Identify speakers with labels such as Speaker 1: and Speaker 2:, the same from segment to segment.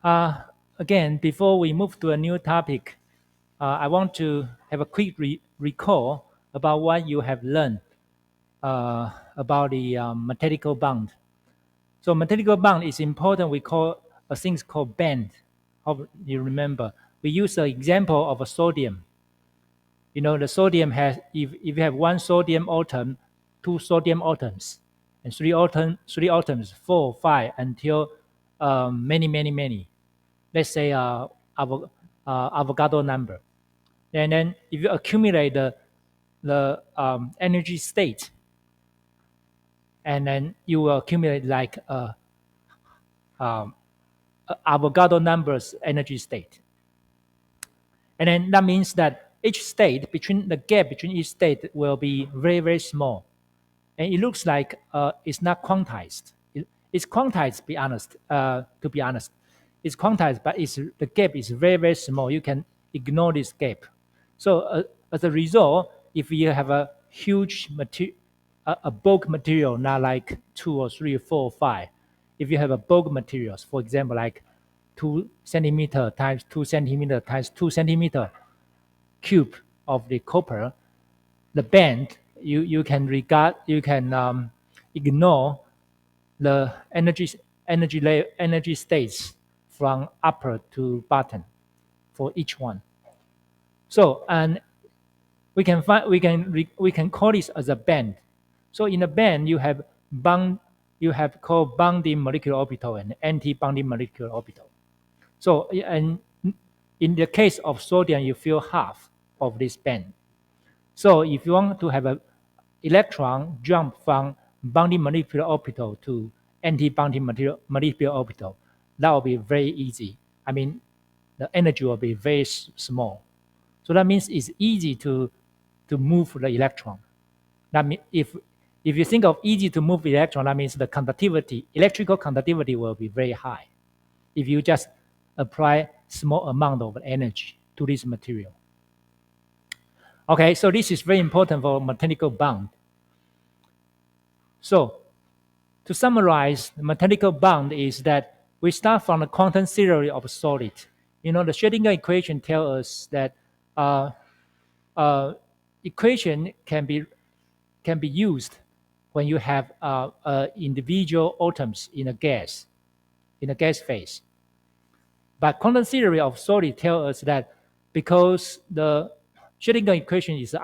Speaker 1: Again, before we move to a new topic, I want to have a quick recall about what you have learned about the mathematical bond. So mathematical bond is important. We call a thing called band. Hope you remember. We use the example of a sodium. You know, the sodium has, if you have one sodium atom, two sodium atoms, and three atoms, four, five, until many. Let's say Avogadro number. And then if you accumulate the energy state, and then you will accumulate like um, Avogadro numbers energy state. And then that means that each state, between the gap between each state will be very small. And it looks like it's not quantized. It's quantized, to be honest. It's quantized, but the gap is very small. You can ignore this gap. So as a result, if you have a huge a bulk material, not like 2 or 3 or 4 or 5, if you have a bulk materials, for example, like 2 centimeter times 2 centimeter times 2 centimeter cube of the copper, the band you can ignore the energy states from upper to bottom for each one. So and we can call this as a band. So in a band you have called bonding molecular orbital and anti-bonding molecular orbital. So and in the case of sodium, you feel half of this band. So if you want to have an electron jump from bonding molecular orbital to anti-bonding molecular orbital, that will be very easy. I mean, the energy will be very small. So that means it's easy to move the electron. That means if you think of easy to move electron, that means the conductivity, electrical conductivity will be very high if you just apply small amount of energy to this material. Okay, so this is very important for mechanical bond. So to summarize, the mechanical bond is that we start from the quantum theory of a solid. You know, the Schrödinger equation tells us that equation can be used when you have individual atoms in a gas phase. But quantum theory of solid tells us that because the Schrödinger equation is an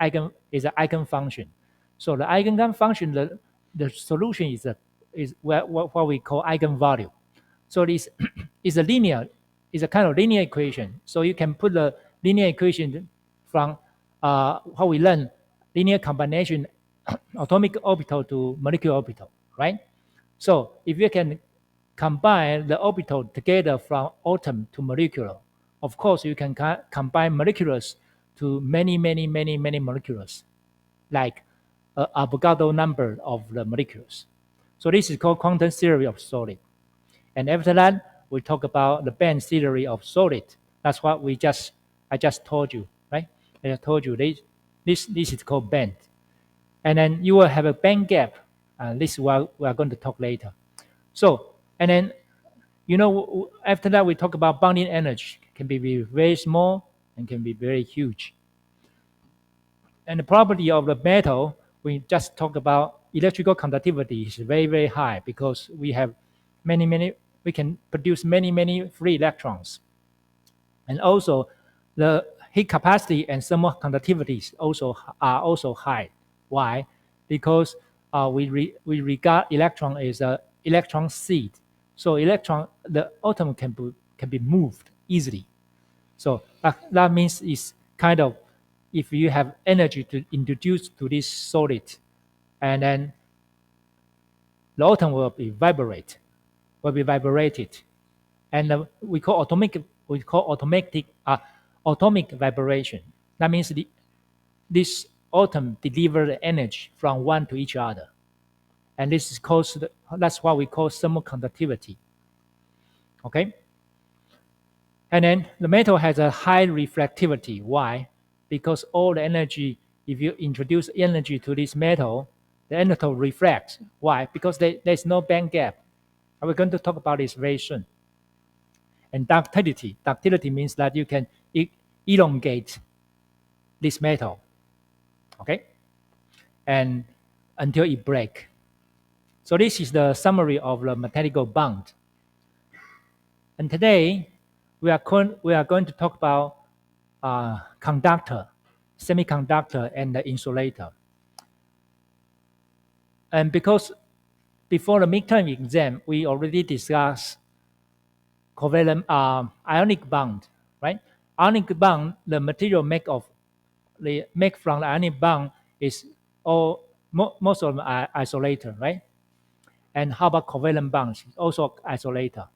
Speaker 1: eigenfunction, so the eigenfunction, the solution is what we call eigenvalue. So this is a kind of linear equation. So you can put the linear equation from how we learn linear combination atomic orbital to molecular orbital, right? So if you can combine the orbital together from atom to molecular, of course you can combine moleculars to many moleculars, like Avogadro number of the molecules. So this is called quantum theory of solid. And after that, we talk about the band theory of solid. That's what I just told you, right? I just told you this is called band. And then you will have a band gap. This is what we are going to talk later. So, and then, you know, after that, we talk about bonding energy. Can be very small and can be very huge. And the property of the metal, we just talked about electrical conductivity is very high because we have we can produce many free electrons. And also the heat capacity and thermal conductivity are also high. Why? Because we regard electron as an electron seed. So the atom can be moved easily. So that means it's kind of, if you have energy to introduce to this solid, and then the atom will be vibrated, and we call atomic vibration. That means this atom deliver the energy from one to each other, and that's what we call thermal conductivity. Okay, and then the metal has a high reflectivity. Why? Because all the energy, if you introduce energy to this metal, the metal reflects. Why? Because there's no band gap. And we're going to talk about this very soon. and ductility. Ductility means that you can elongate this metal, okay, and until it breaks. So this is the summary of the mechanical bond. And today, we are going to talk about conductor, semiconductor, and the insulator. And because before the midterm exam, we already discussed covalent ionic bond, right? Ionic bond, the material make from the ionic bond is most of them are isolator, right? And how about covalent bonds? Also isolator.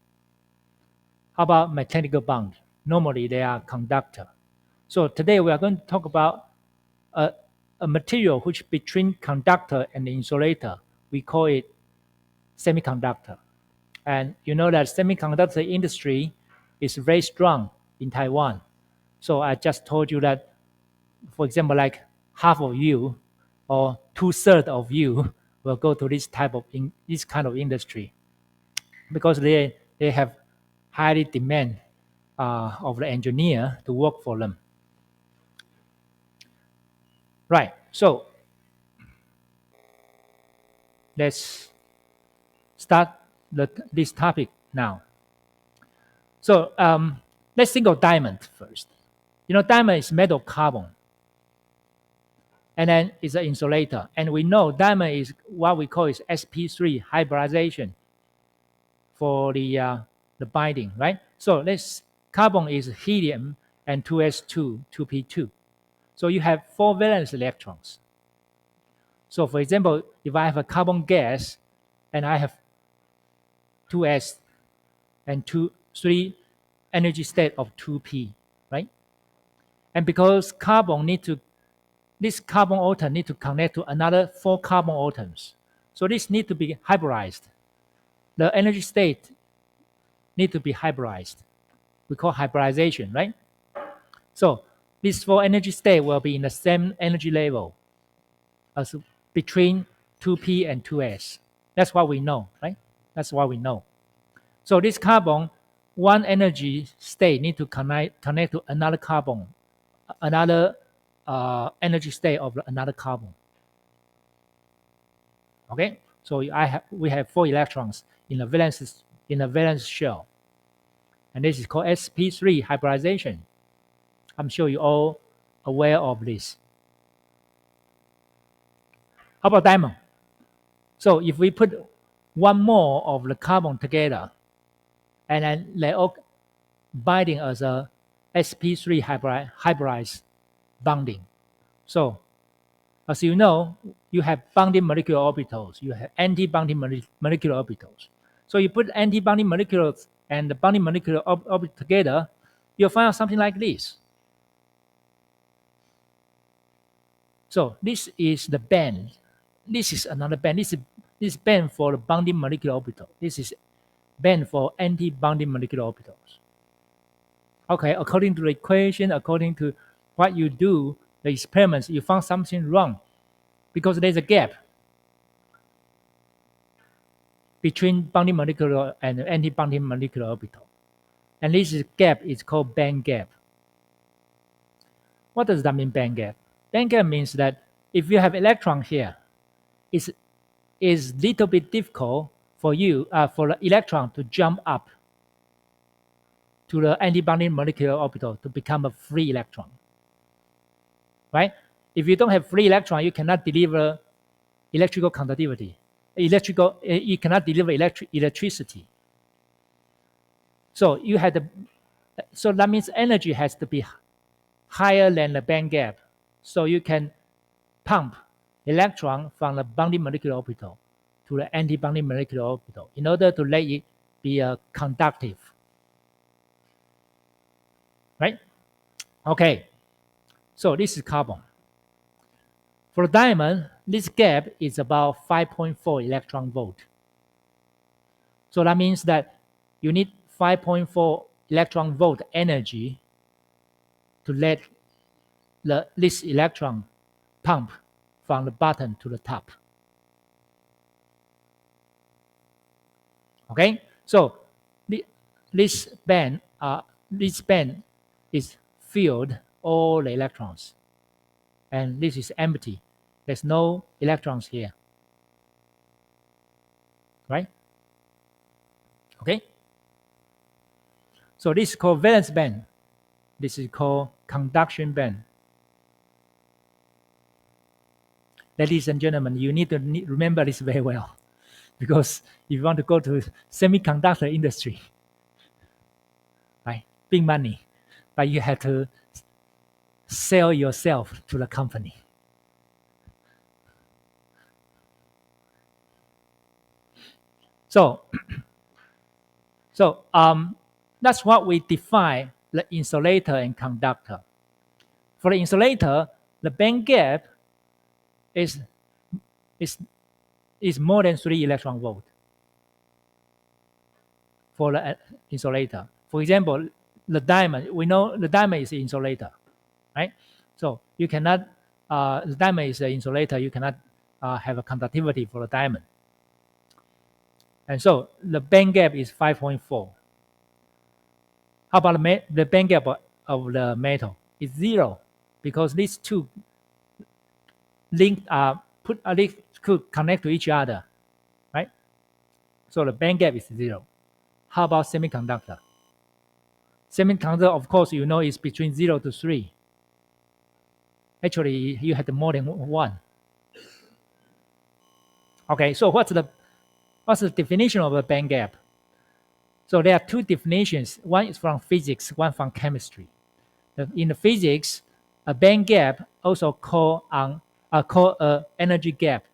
Speaker 1: How about mechanical bond? Normally they are conductor. So today we are going to talk about a, a material which between conductor and insulator. We call it semiconductor. And you know that semiconductor industry is very strong in Taiwan. So I just told you that, for example, like half of you or 2/3 of you will go to this kind of industry because they have highly demand of the engineer to work for them. Right. So let's start this topic now. So let's think of diamond first. You know, diamond is made of carbon, and then it's an insulator. And we know diamond is what we call is sp3 hybridization for the binding, right? So let's carbon is helium and 2s2, 2p2. So you have 4 valence electrons. So for example, if I have a carbon gas and I have 2s and 3 energy state of 2p, right? And because this carbon atom need to connect to another 4 carbon atoms. So this need to be hybridized. The energy state need to be hybridized. We call hybridization, right? So these 4 energy state will be in the same energy level as between 2p and 2s. That's what we know, right? That's what we know. So this carbon, one energy state need to connect to another carbon, another energy state of another carbon. Okay, so we have 4 electrons in the valence shell, and this is called sp3 hybridization. I'm sure you all aware of this. How about diamond? So if we put one more of the carbon together, and then they all binding as a sp3 hybridized bonding. So as you know, you have bonding molecular orbitals, you have anti-bonding molecular orbitals. So you put anti-bonding molecules and the bonding molecular orbit together, you'll find out something like this. So this is the band. This is another band. This band for the bonding molecular orbital. This is band for anti-bonding molecular orbitals. Okay, according to the equation, according to what you do, the experiments, you found something wrong because there's a gap between bonding molecular and anti-bonding molecular orbital. And this gap is called band gap. What does that mean, band gap? Band gap means that if you have electron here, it's little bit difficult for the electron to jump up to the anti-bonding molecular orbital to become a free electron, right? If you don't have free electron, you cannot deliver electrical conductivity. You cannot deliver electricity. So so that means energy has to be higher than the band gap. So you can pump electron from the bonding molecular orbital to the anti-bonding molecular orbital in order to let it be conductive. Right? Okay. So this is carbon. For diamond, this gap is about 5.4 electron volt. So that means that you need 5.4 electron volt energy to let this electron pump from the bottom to the top. Okay, so this band this band is filled all the electrons, and this is empty. There's no electrons here, right? Okay. So this is called valence band. This is called conduction band. Ladies and gentlemen, you need to remember this very well, because if you want to go to semiconductor industry, right, big money, but you have to sell yourself to the company. So, that's what we define the insulator and conductor. For the insulator, the band gap is more than 3 electron volt for the insulator. For example, the diamond, we know the diamond is the insulator, right? So you cannot, the diamond is the insulator, you cannot have a conductivity for the diamond. And so the band gap is 5.4. How about the band gap of the metal? It's 0, because these two could connect to each other, right? So the band gap is 0. How about semiconductor? Semiconductor, of course, you know, is between 0 to 3. Actually, you have more than 1. Okay, so what's the definition of a band gap? So there are 2 definitions. One is from physics, one from chemistry. In the physics, a band gap, also called energy gap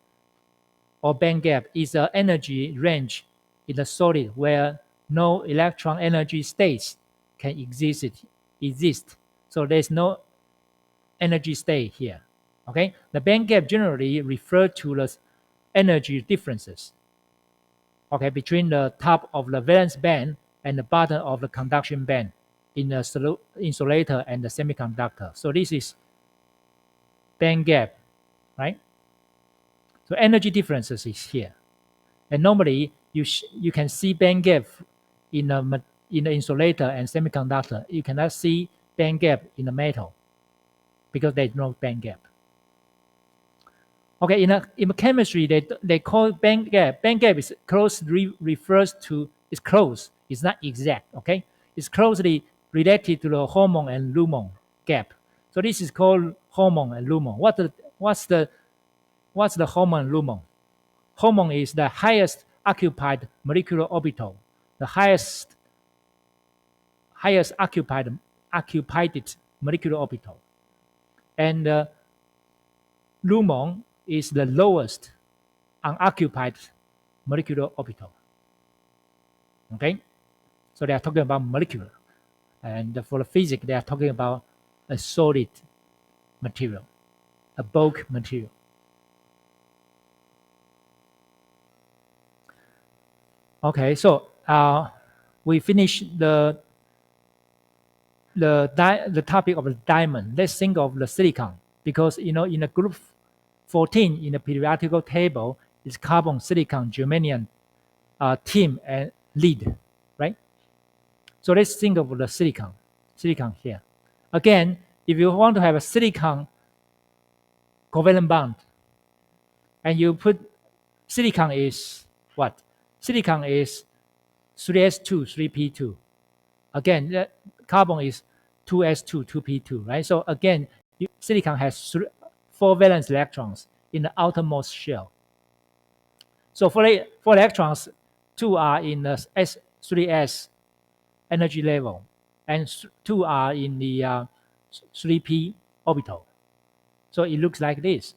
Speaker 1: or band gap, is an energy range in the solid where no electron energy states can exist. So there's no energy state here. Okay, the band gap generally refers to the energy differences, okay, between the top of the valence band and the bottom of the conduction band in the insulator and the semiconductor. So this is band gap, right? So energy differences is here, and normally you can see band gap in the insulator and semiconductor. You cannot see band gap in the metal because there's no band gap. Okay, in chemistry, they call band gap. Band gap is refers to, it's close. It's not exact. Okay, it's closely related to the hormone and lumen gap. So this is called hormone and lumen. What's the hormone and lumen? Hormone is the highest occupied molecular orbital, the highest occupied molecular orbital, and lumen is the lowest unoccupied molecular orbital. Okay, so they are talking about molecular, and for the physics, they are talking about a solid material, a bulk material. Okay, so we finished the topic of the diamond. Let's think of the silicon, because in the group 14 in the periodical table is carbon, silicon, germanium, tin, and lead, right? So let's think of the silicon here. Again, if you want to have a silicon covalent bond, and you put silicon is what? Silicon is 3s2, 3p2. Again, carbon is 2s2, 2p2, right? So again, silicon has 4 valence electrons in the outermost shell. So for electrons, 2 are in the 3s energy level, and 2 are in the 3p orbital. So it looks like this.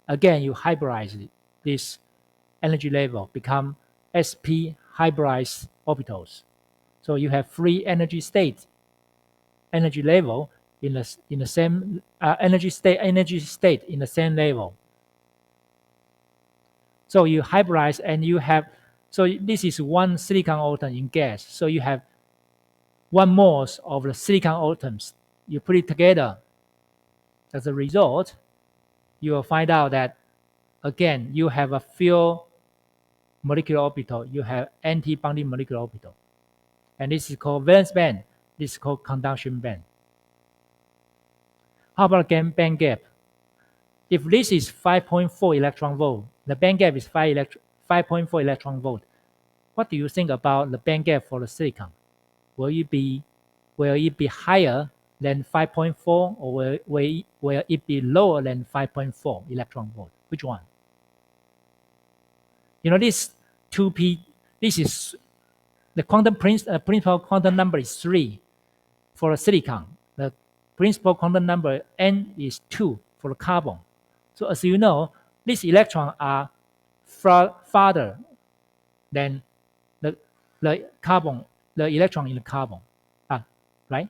Speaker 1: Again, you hybridize this energy level, become sp hybridized orbitals. So you have 3 energy level in the same energy state in the same level. So you hybridize, and you have, so this is 1 silicon atom in gas. So you have 1 moles of the silicon atoms. You put it together. As a result, you will find out that, again, you have a few molecular orbital. You have anti-bonding molecular orbital. And this is called valence band. This is called conduction band. How about band gap? If this is 5.4 electron volt, the band gap is 5.4 electron volt. What do you think about the band gap for the silicon? Will it be higher than 5.4 or will it be lower than 5.4 electron volt? Which one? You know, this 2p, this is the principal quantum number is 3 for the silicon. The principal quantum number n is 2 for the carbon. So as you know, these electrons are farther than the carbon, the electron in the carbon, right?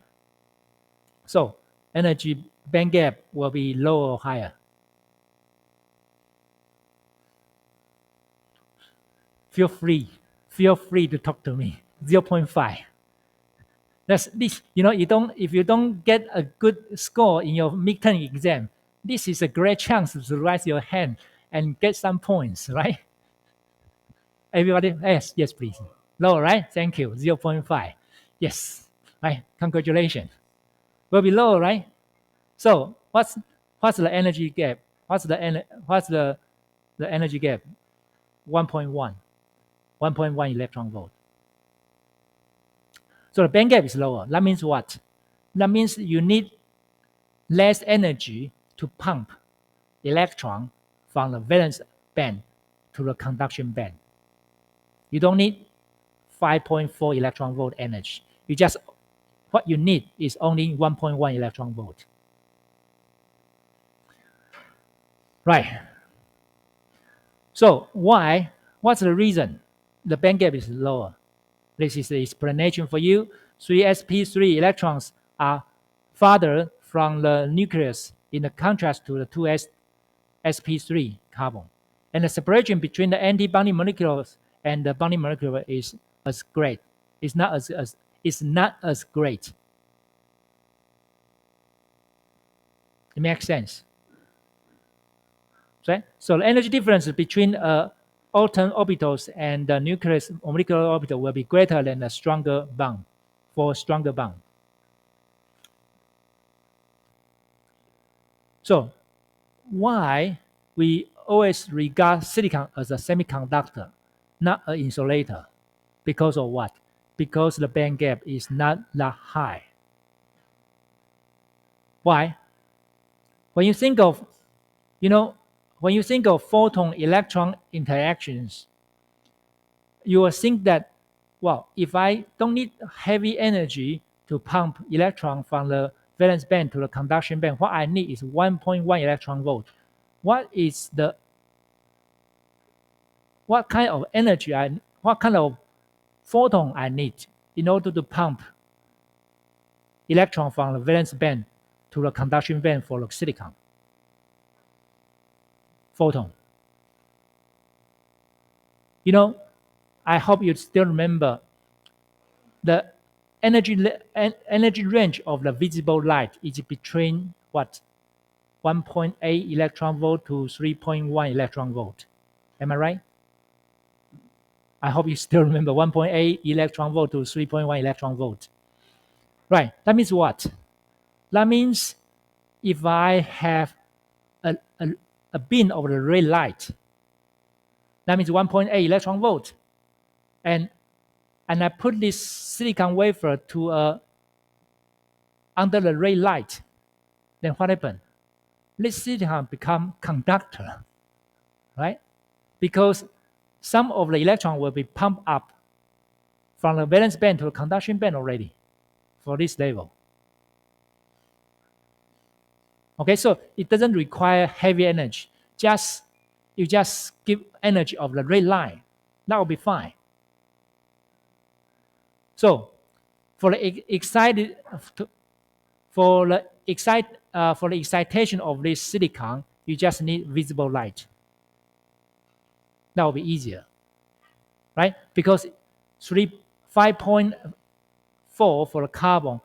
Speaker 1: So energy band gap will be lower or higher. Feel free to talk to me. 0.5. That's this. You know, if you don't get a good score in your midterm exam, this is a great chance to raise your hand and get some points, right? Everybody, yes, please. Low, right? Thank you. 0.5. Yes, right. Congratulations. Will be low, right? So what's the energy gap? What's the energy gap? 1.1 electron volt. So the band gap is lower. That means what? That means you need less energy to pump electron from the valence band to the conduction band. You don't need 5.4 electron volt energy. What you need is only 1.1 electron volt. Right. So what's the reason the band gap is lower? This is the explanation for you. 3sp3 electrons are farther from the nucleus in contrast to the 2sp3 carbon. And the separation between the anti-bonding molecules and the bonding molecule is as great. It's not as great. It makes sense. Right? So the energy difference between atom orbitals and the nucleus or molecular orbital will be greater than a stronger bond, for a stronger bond. So why we always regard silicon as a semiconductor, not an insulator? Because of what? Because the band gap is not that high. Why? When you think of, when you think of photon-electron interactions, you will think that, well, if I don't need heavy energy to pump electron from the valence band to the conduction band, what I need is 1.1 electron volt. What kind of energy what kind of photon I need in order to pump electron from the valence band to the conduction band for the silicon? Photon. I hope you still remember the energy range of the visible light is between what? 1.8 electron volt to 3.1 electron volt. Am I right? I hope you still remember 1.8 electron volt to 3.1 electron volt. Right. That means what? That means if I have a beam of the red light, that means 1.8 electron volt, and I put this silicon wafer to under the red light, then what happened? This silicon become conductor, right? Because some of the electron will be pumped up from the valence band to the conduction band already for this level. Okay, so it doesn't require heavy energy. You just give energy of the red line. That will be fine. So for the excitation of this silicon, you just need visible light. That will be easier, right? Because 5.4 for the carbon,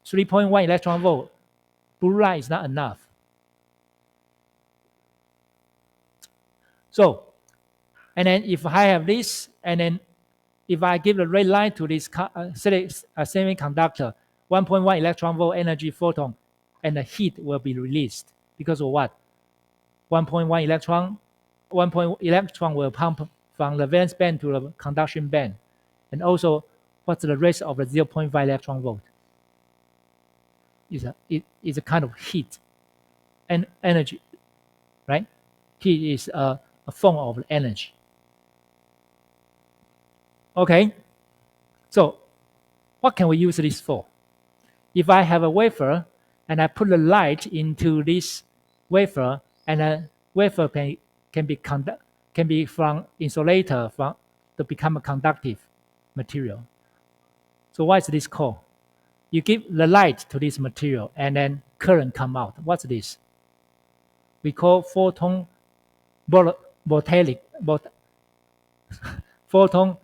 Speaker 1: 3.1 electron volt, blue light is not enough. So, and then if I have this, and then if I give the red light to this semiconductor, 1.1 electron volt energy photon, and the heat will be released because of what? 1.1 electron will pump from the valence band to the conduction band. And also, what's the rest of the 0.5 electron volt? Is a kind of heat and energy, right? Heat is a form of energy. Okay, so what can we use this for? If I have a wafer and I put the light into this wafer, and a wafer can be from insulator to become a conductive material. So what is this called? You give the light to this material and then current come out. What's this? We call photon voltaic photon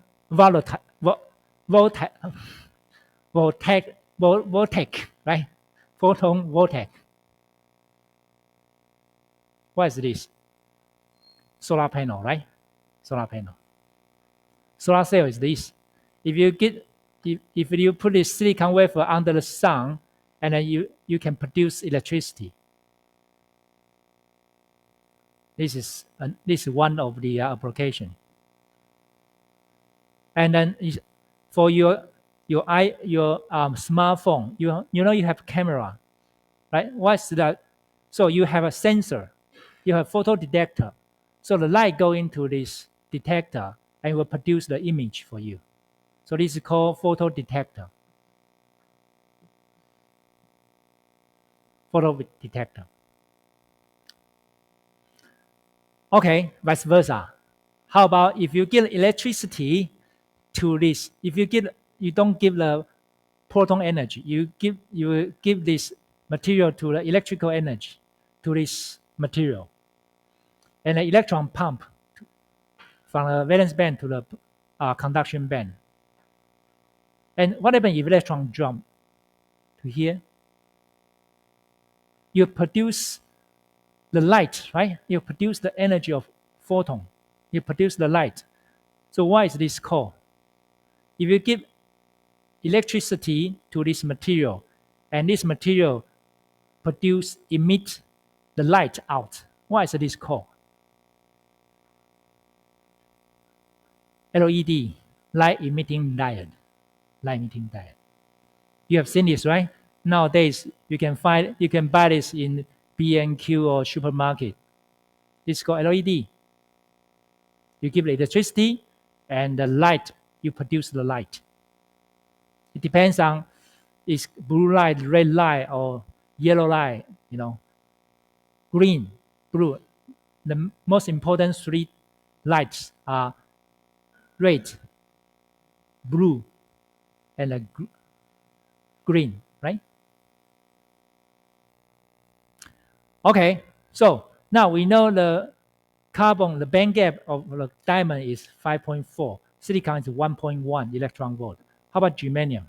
Speaker 1: voltaic, right? Photon voltaic. What is this? Solar panel, right? Solar panel. Solar cell is this. If you put this silicon wafer under the sun, and then you can produce electricity. This is one of the application. And then for your smartphone, you know you have camera, right? What's that? So you have a sensor, you have photo detector. So the light go into this detector and will produce the image for you. So this is called photo detector. Photo detector. Okay, vice versa. How about if you give electricity to this? If you don't give the proton energy, you give this material to the electrical energy to this material, and the electron pump from the valence band to the conduction band. And what happens if electron jump to here? You produce the light, right? You produce the energy of photon. You produce the light. So why is this called? If you give electricity to this material, and this material emit the light out, why is this called? LED, light emitting diode. Light emitting diode. You have seen this, right? Nowadays, you can buy this in B&Q or supermarket. It's called LED. You give the electricity, and the light, you produce the light. It depends on it's blue light, red light, or yellow light, green, blue. The most important three lights are red, blue, and green, right? Okay, so now we know the band gap of the diamond is 5.4. Silicon is 1.1 electron volt. How about germanium?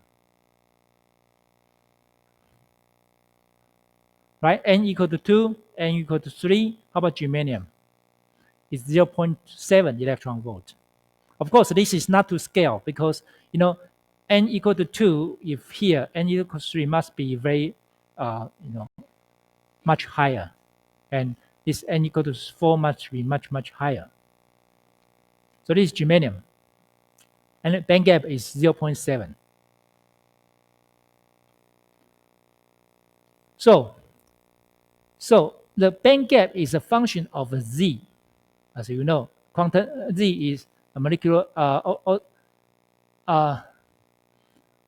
Speaker 1: Right, n equal to 2, n equal to 3. How about germanium? It's 0.7 electron volt. Of course, this is not to scale because, n equal to 2, if here n equal to 3 must be very, much higher. And this n equal to 4 must be much, much higher. So this is germanium. And the band gap is 0.7. So the band gap is a function of Z. As you know, quantum Z is a molecular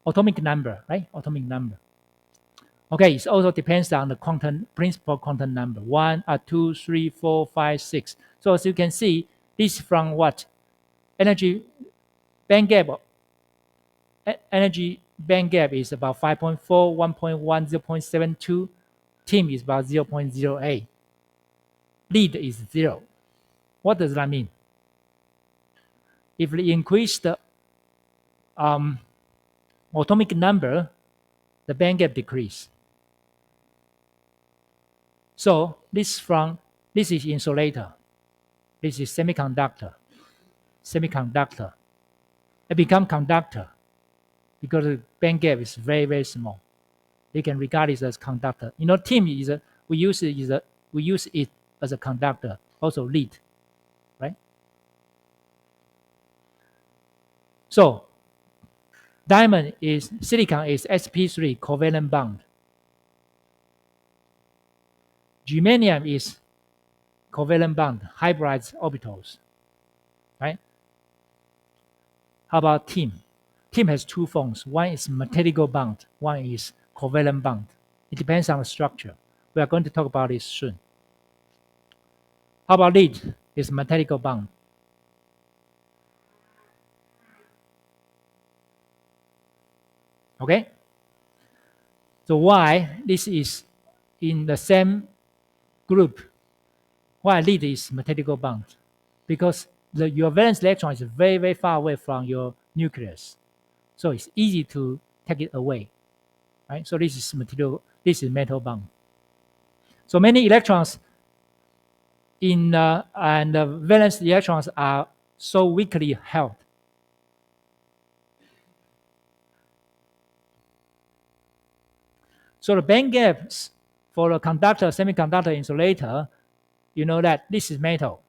Speaker 1: atomic number, right? Atomic number. Okay, it also depends on the principal quantum number. 1, 2, 3, 4, 5, 6. So as you can see, this from what? Energy band gap. Energy band gap is about 5.4, 1.1, 0.72. Tim is about 0.08. Lead is 0. What does that mean? If we increase the atomic number, the band gap decrease. So this is insulator. This is semiconductor. It become conductor because the band gap is very, very small. you can regard it as conductor. You know, tin is a we use it as a conductor, also lead, right? So diamond is silicon is sp3 covalent bond. Germanium is covalent bond, hybrid orbitals, right? How about tin? Tin has two forms. One is magnetical bond, one is covalent bond. It depends on the structure. We are going to talk about this soon. How about lead? It's magnetical bond. Okay? So why this is in the same group? Why lead is magnetical bond? Because your valence electron is very, very far away from your nucleus. So it's easy to take it away. Right? So this is metal bond. So many electrons in and the valence electrons are so weakly held. So the band gaps for a conductor, semiconductor insulator, you know that this is metal.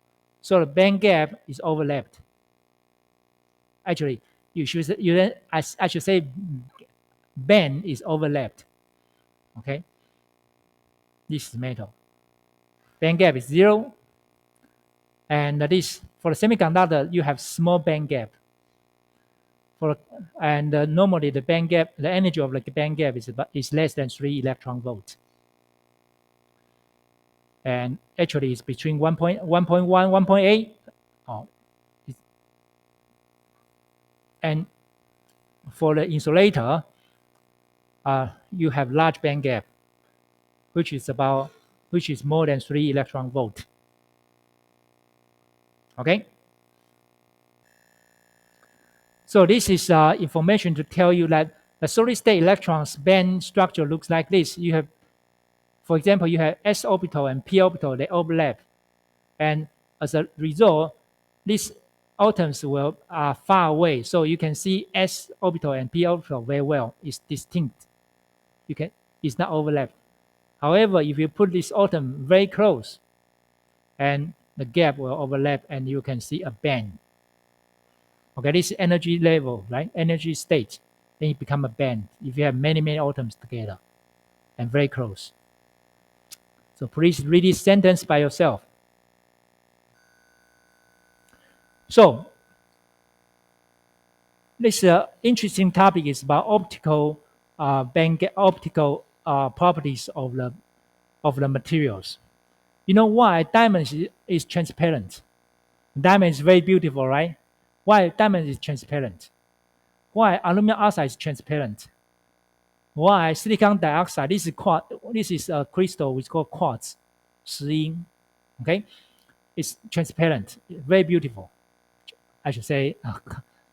Speaker 1: So the band gap is overlapped. Actually, I should say band is overlapped. Okay, this is metal. Band gap is 0, and this for the semiconductor you have small band gap. And normally the band gap, the energy of the band gap is less than 3 electron volts. And actually it's between 1.1, 1.8. Oh, and for the insulator, you have large band gap, which is more than 3 electron volt. Okay. So this is information to tell you that the solid state electrons band structure looks like this. You have, for example, you have s orbital and p orbital, they overlap, and as a result, these atoms are far away. So you can see s orbital and p orbital very well. It's distinct. It's not overlapped. However, if you put this atom very close, and the gap will overlap, and you can see a band. Okay, this is energy level, right? Energy state. Then it become a band if you have many, many atoms together and very close. So please read this sentence by yourself. So this interesting topic is about optical properties of the materials. You know why diamond is transparent? Diamond is very beautiful, right? Why diamond is transparent? Why aluminum oxide is transparent? Why silicon dioxide? This is a crystal we call quartz, 石英. Okay, it's transparent, very beautiful. I should say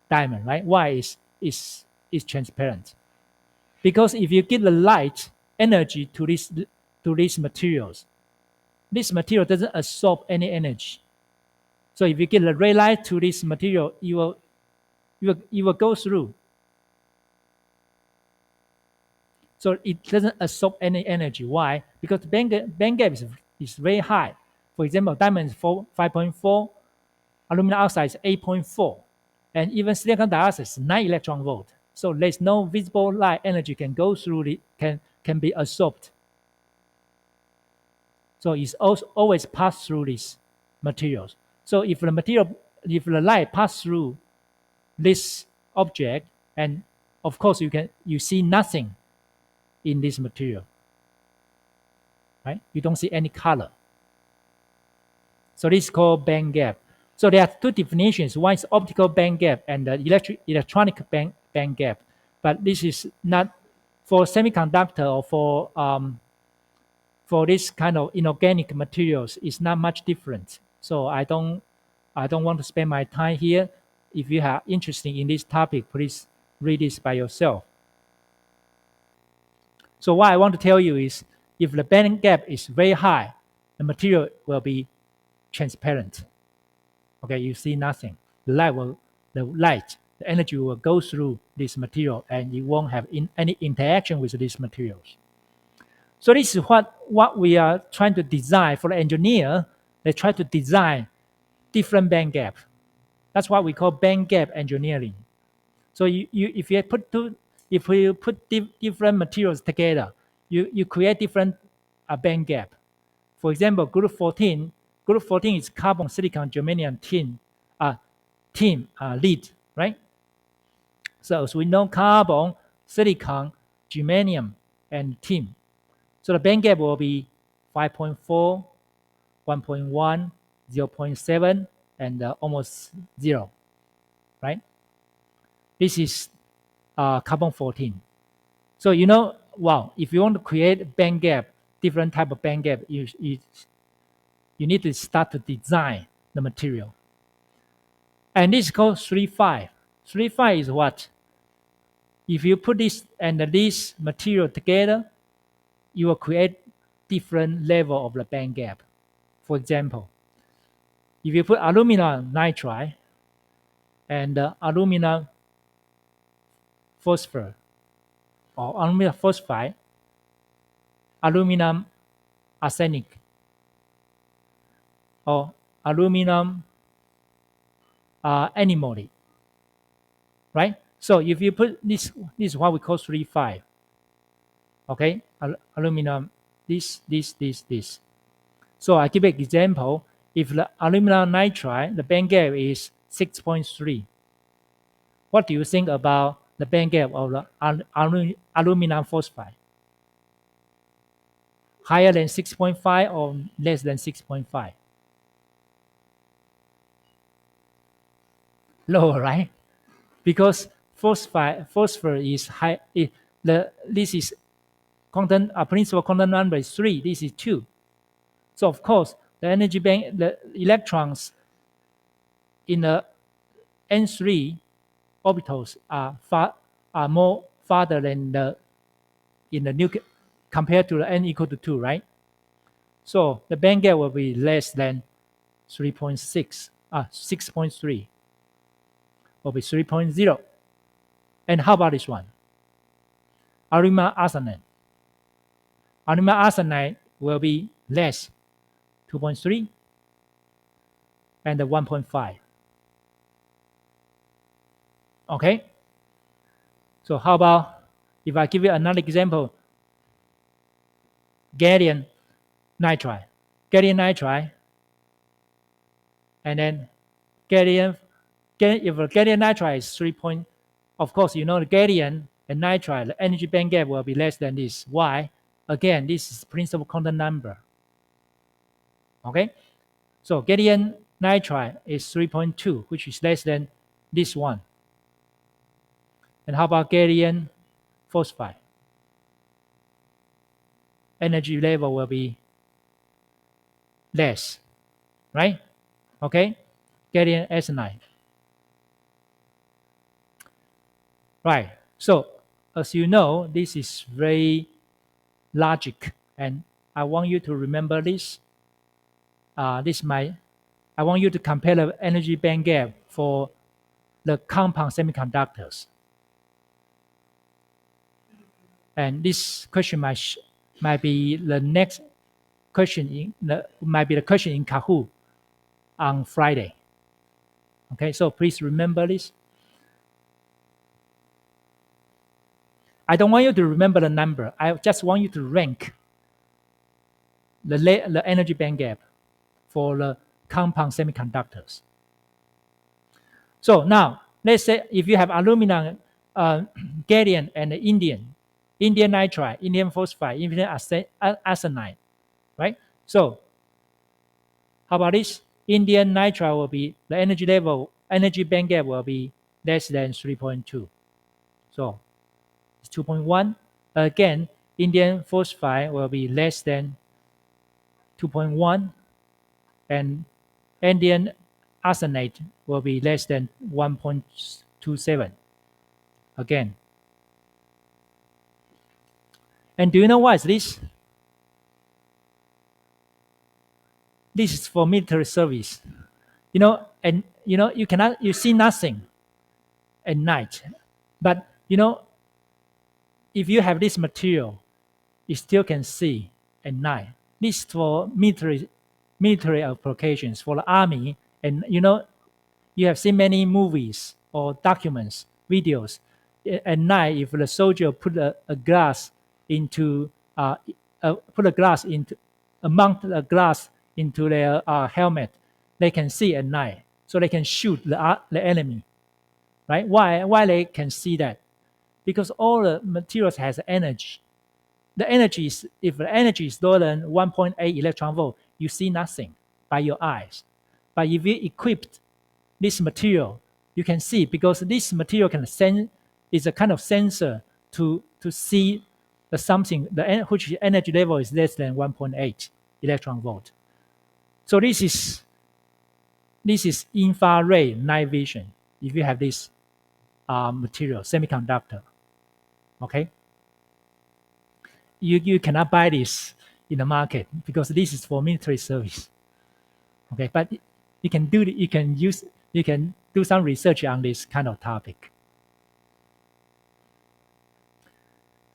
Speaker 1: diamond, right? Why is transparent? Because if you give the light energy to these materials, this material doesn't absorb any energy. So if you give the red light to this material, you will go through. So it doesn't absorb any energy. Why? Because the band gap is very high. For example, diamond is 5.4, aluminum oxide is 8.4, and even silicon dioxide is 9 electron volt. So there's no visible light energy can go through can be absorbed. So it's also always pass through these materials. So if the light pass through this object, and of course you see nothing in this material, right? You don't see any color. So this is called band gap. So there are two definitions. One is optical band gap and the electronic band gap. But this is not for semiconductor or for this kind of inorganic materials. It's not much different. So I don't want to spend my time here. If you are interested in this topic, please read this by yourself. So what I want to tell you is, if the band gap is very high, the material will be transparent. Okay, you see nothing. The light The energy will go through this material and it won't have any interaction with these materials. So this is what we are trying to design for the engineer. They try to design different band gap. That's what we call band gap engineering. So if you put different materials together, you create different band gap. For example, group 14 is carbon, silicon, germanium, tin, lead, right? So as we know, carbon, silicon, germanium, and tin. So the band gap will be 5.4, 1.1, 0.7, and almost 0, right? This is carbon 14. So wow, if you want to create band gap, different type of band gap, you need to start to design the material. And this is called 3-5. 3-5 is what? If you put this and this material together, you will create different level of the band gap. For example, if you put aluminum nitride and aluminum phosphor or aluminum phosphide, aluminum arsenic, or aluminum antimony, right? So if you put this is what we call 3-5. Okay, aluminum, this. So I give an example. If the aluminum nitride, the band gap is 6.3, what do you think about the band gap of the aluminum phosphide? Higher than 6.5 or less than 6.5? Lower, right? Because phosphor is high. This is quantum principal quantum number is 3. This is 2. So of course, the energy band, the electrons in the N3 orbitals are more farther than in the nuclear compared to the N equal to 2, right? So the band gap will be less than 3.6, 6.3, will be 3.0. And how about this one? Aluminum arsenide. Aluminum arsenide will be less, 2.3 and 1.5. Okay? So how about if I give you another example, gallium nitride. Gallium nitride, and then if gallium nitride is 3 point, of course, the gallium and nitride, the energy band gap will be less than this. Why? Again, this is principal quantum number. Okay? So gallium nitride is 3.2, which is less than this one. And how about gallium phosphide? Energy level will be less, right? Okay? Gallium arsenide. Right. So as you know, this is very logic, and I want you to remember this. I want you to compare the energy band gap for the compound semiconductors. And this question might be the next question might be the question in Kahoot on Friday. Okay, so please remember this. I don't want you to remember the number. I just want you to rank the energy band gap for the compound semiconductors. So now, let's say if you have aluminum, gallium, and indium nitride, indium phosphide, indium arsenide, right? So how about this? Indium nitride will be the energy band gap will be less than 3.2. So it's 2.1. Again, indium phosphide will be less than 2.1, and indium arsenide will be less than 1.27. Again. And do you know what is this? This is for military service. And you see nothing. at night. But you know, if you have this material, you still can see at night. This for military applications for the army. And you know, you have seen many movies or documents, videos. At night, if the soldier put a glass into put a glass into mount a glass into their helmet, they can see at night, so they can shoot the enemy. Right? Why they can see that? Because all the materials has energy. The energy is, if the energy is lower than 1.8 electron volt, you see nothing by your eyes. But if you equip this material, you can see, because this material can send, is a kind of sensor to see the something which energy level is less than 1.8 electron volt. So this is infrared night vision. If you have this material, semiconductor, okay, you cannot buy this in the market because this is for military service. Okay, but you can do you can do some research on this kind of topic.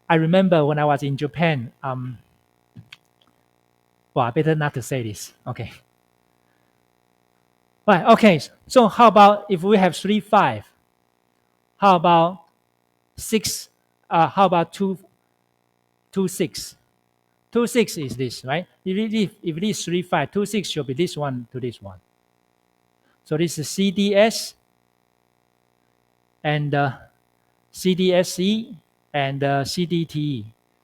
Speaker 1: I remember when I was in Japan. Well, I better not to say this. Okay. Right. Okay. So how about if we have 3 5? How about 6? How about 2 6? 2 6 is this, right? If it is 3 5, 2 6 should be this one to this one. So this is CDS and CDSE and CDTE.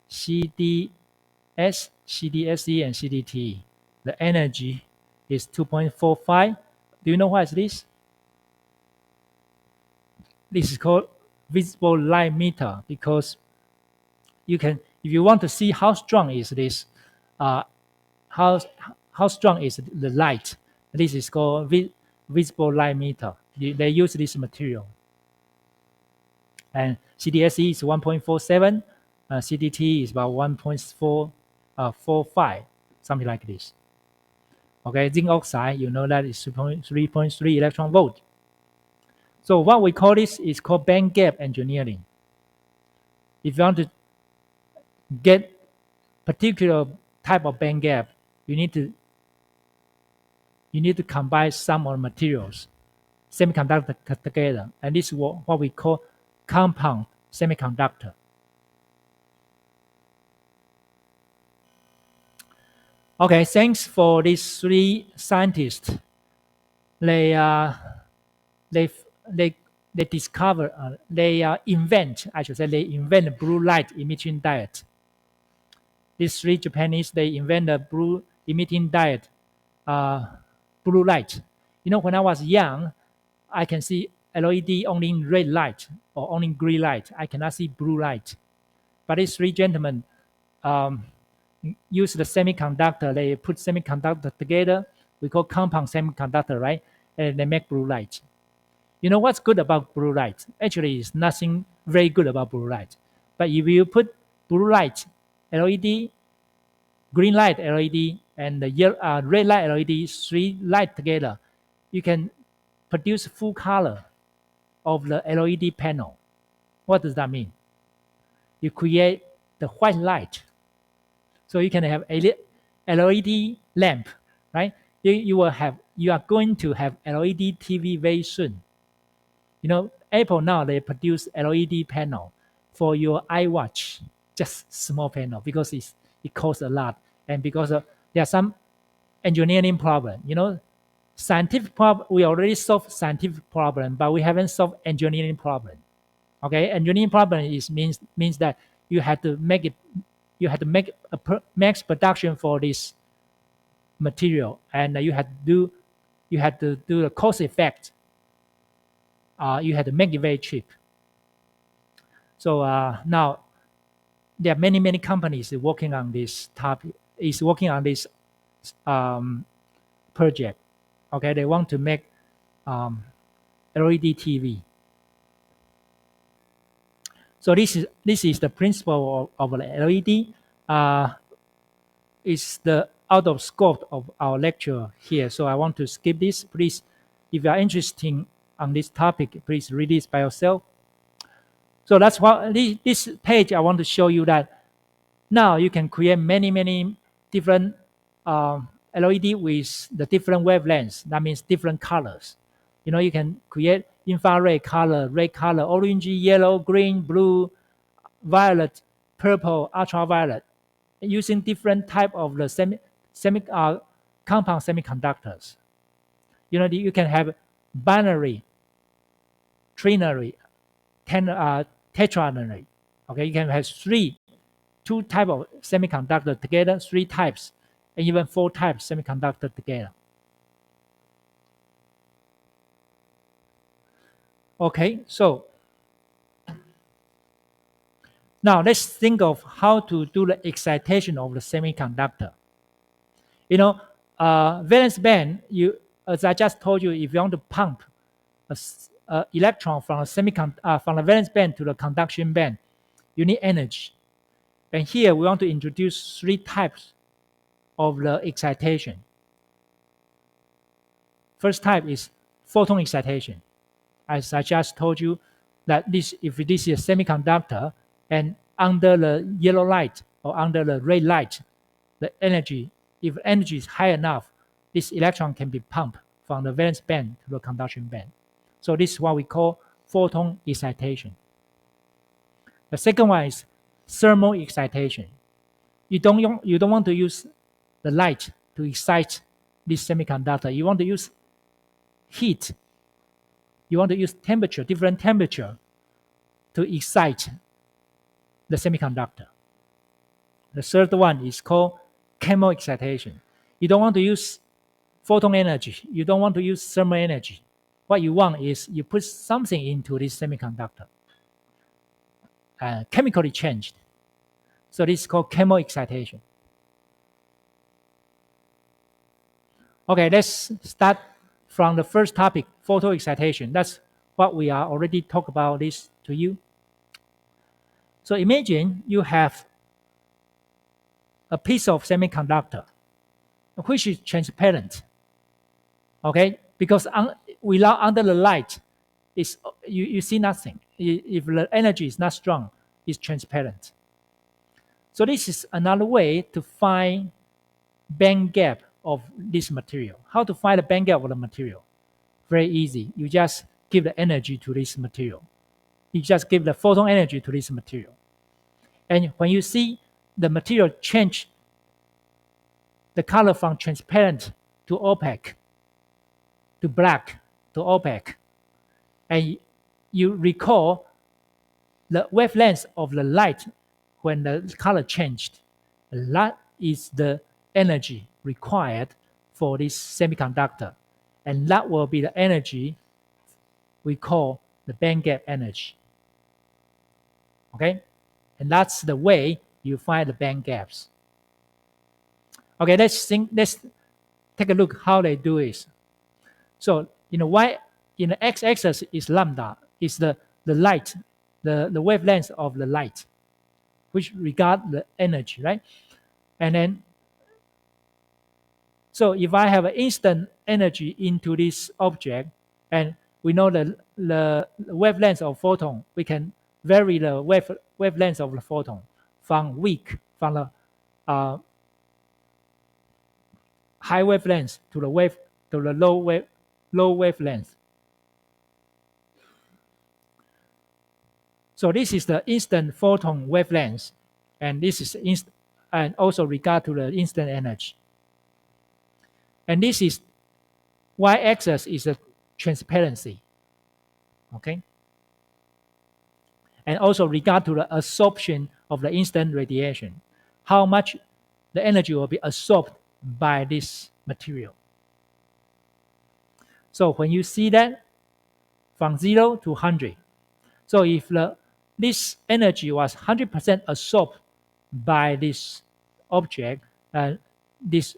Speaker 1: CDS, CDSE, and CDTE. The energy is 2.45. Do you know what is this? This is called visible light meter, because you can, if you want to see how strong is this, uh, how how strong is the light, this is called visible light meter. They use this material. And CDSE is 1.47, CDT is about 1.45, something like this. Okay, zinc oxide, you know that is 3.3 electron volt. So what we call this is called band gap engineering. If you want to get particular type of band gap, you need to combine some of the materials, semiconductor together, and this is what we call compound semiconductor. Okay, thanks for these 3 scientists. They they they they discover they invent, I should say, they invent blue light emitting diode. These 3 Japanese, they invent a blue emitting diode, blue light. You know, when I was young, I can see LED only in red light or only green light. I cannot see blue light. But these 3 gentlemen um, use the semiconductor. They put semiconductor together. We call compound semiconductor, right? And they make blue light. You know what's good about blue light? Actually, it's nothing very good about blue light. But if you put blue light, LED, green light LED, and the red light LED, 3 light together, you can produce full color of the LED panel. What does that mean? You create the white light. So you can have a LED lamp, right? You are going to have LED TV very soon. You know, Apple now, they produce LED panel for your iWatch, just small panel, because it costs a lot, and because there are some engineering problem. You know, scientific problem, we already solved scientific problem, but we haven't solved engineering problem. Okay, engineering problem means that you have to make it, you have to make a max production for this material, and you have to do the cost effect. You have to make it very cheap. So now there are many companies working on this topic, is working on this project. Okay, they want to make LED TV. So this is the principle of the LED. It's the out of scope of our lecture here. So I want to skip this. Please, if you are interested on this topic, please read this by yourself. So that's what this page I want to show you, that now you can create many different LED with the different wavelengths. That means different colors. You can create infrared color, red color, orange, yellow, green, blue, violet, purple, ultraviolet, using different type of the compound semiconductors. You can have binary, trinary, tetranary. Okay, you can have two type of semiconductor together, three types, and even four types semiconductor together. Okay, so now let's think of how to do the excitation of the semiconductor. Valence band, as I just told you, if you want to pump a electron from from the valence band to the conduction band, you need energy. And here we want to introduce three types of the excitation. First type is photon excitation. As I just told you, that if this is a semiconductor and under the yellow light or under the red light, the energy, if energy is high enough, this electron can be pumped from the valence band to the conduction band. So this is what we call photon excitation. The second one is thermal excitation. You don't want to use the light to excite this semiconductor. You want to use heat. You want to use temperature, different temperature, to excite the semiconductor. The third one is called thermal excitation. You don't want to use photon energy. You don't want to use thermal energy. What you want is you put something into this semiconductor, chemically changed. So this is called thermal excitation. Okay, let's start from the first topic, photon excitation. That's what we are already talked about this to you. So imagine you have a piece of semiconductor which is transparent. Okay, because without under the light, you see nothing. If the energy is not strong, it's transparent. So this is another way to find band gap of this material. How to find the band gap of the material? Very easy. You just give the energy to this material. You just give the photon energy to this material. And when you see the material change the color from transparent to opaque, to black, to opaque, and you recall the wavelength of the light when the color changed, that is the energy required for this semiconductor. And that will be the energy we call the band gap energy. Okay? And that's the way you find the band gaps. Okay, let's take a look how they do it. So, why in the x-axis is lambda, is the light, the wavelength of the light, which regard the energy, right? And then, so if I have an instant energy into this object, and we know the wavelength of photon, we can vary the wavelength of the photon from the high wavelength to the low wavelength. So this is the instant photon wavelength, and this is and also regard to the instant energy. And this is y-axis is a transparency. Okay. And also regard to the absorption of the instant radiation, how much the energy will be absorbed by this material. So when you see that from 0 to 100, so if this energy was 100% absorbed by this object, and the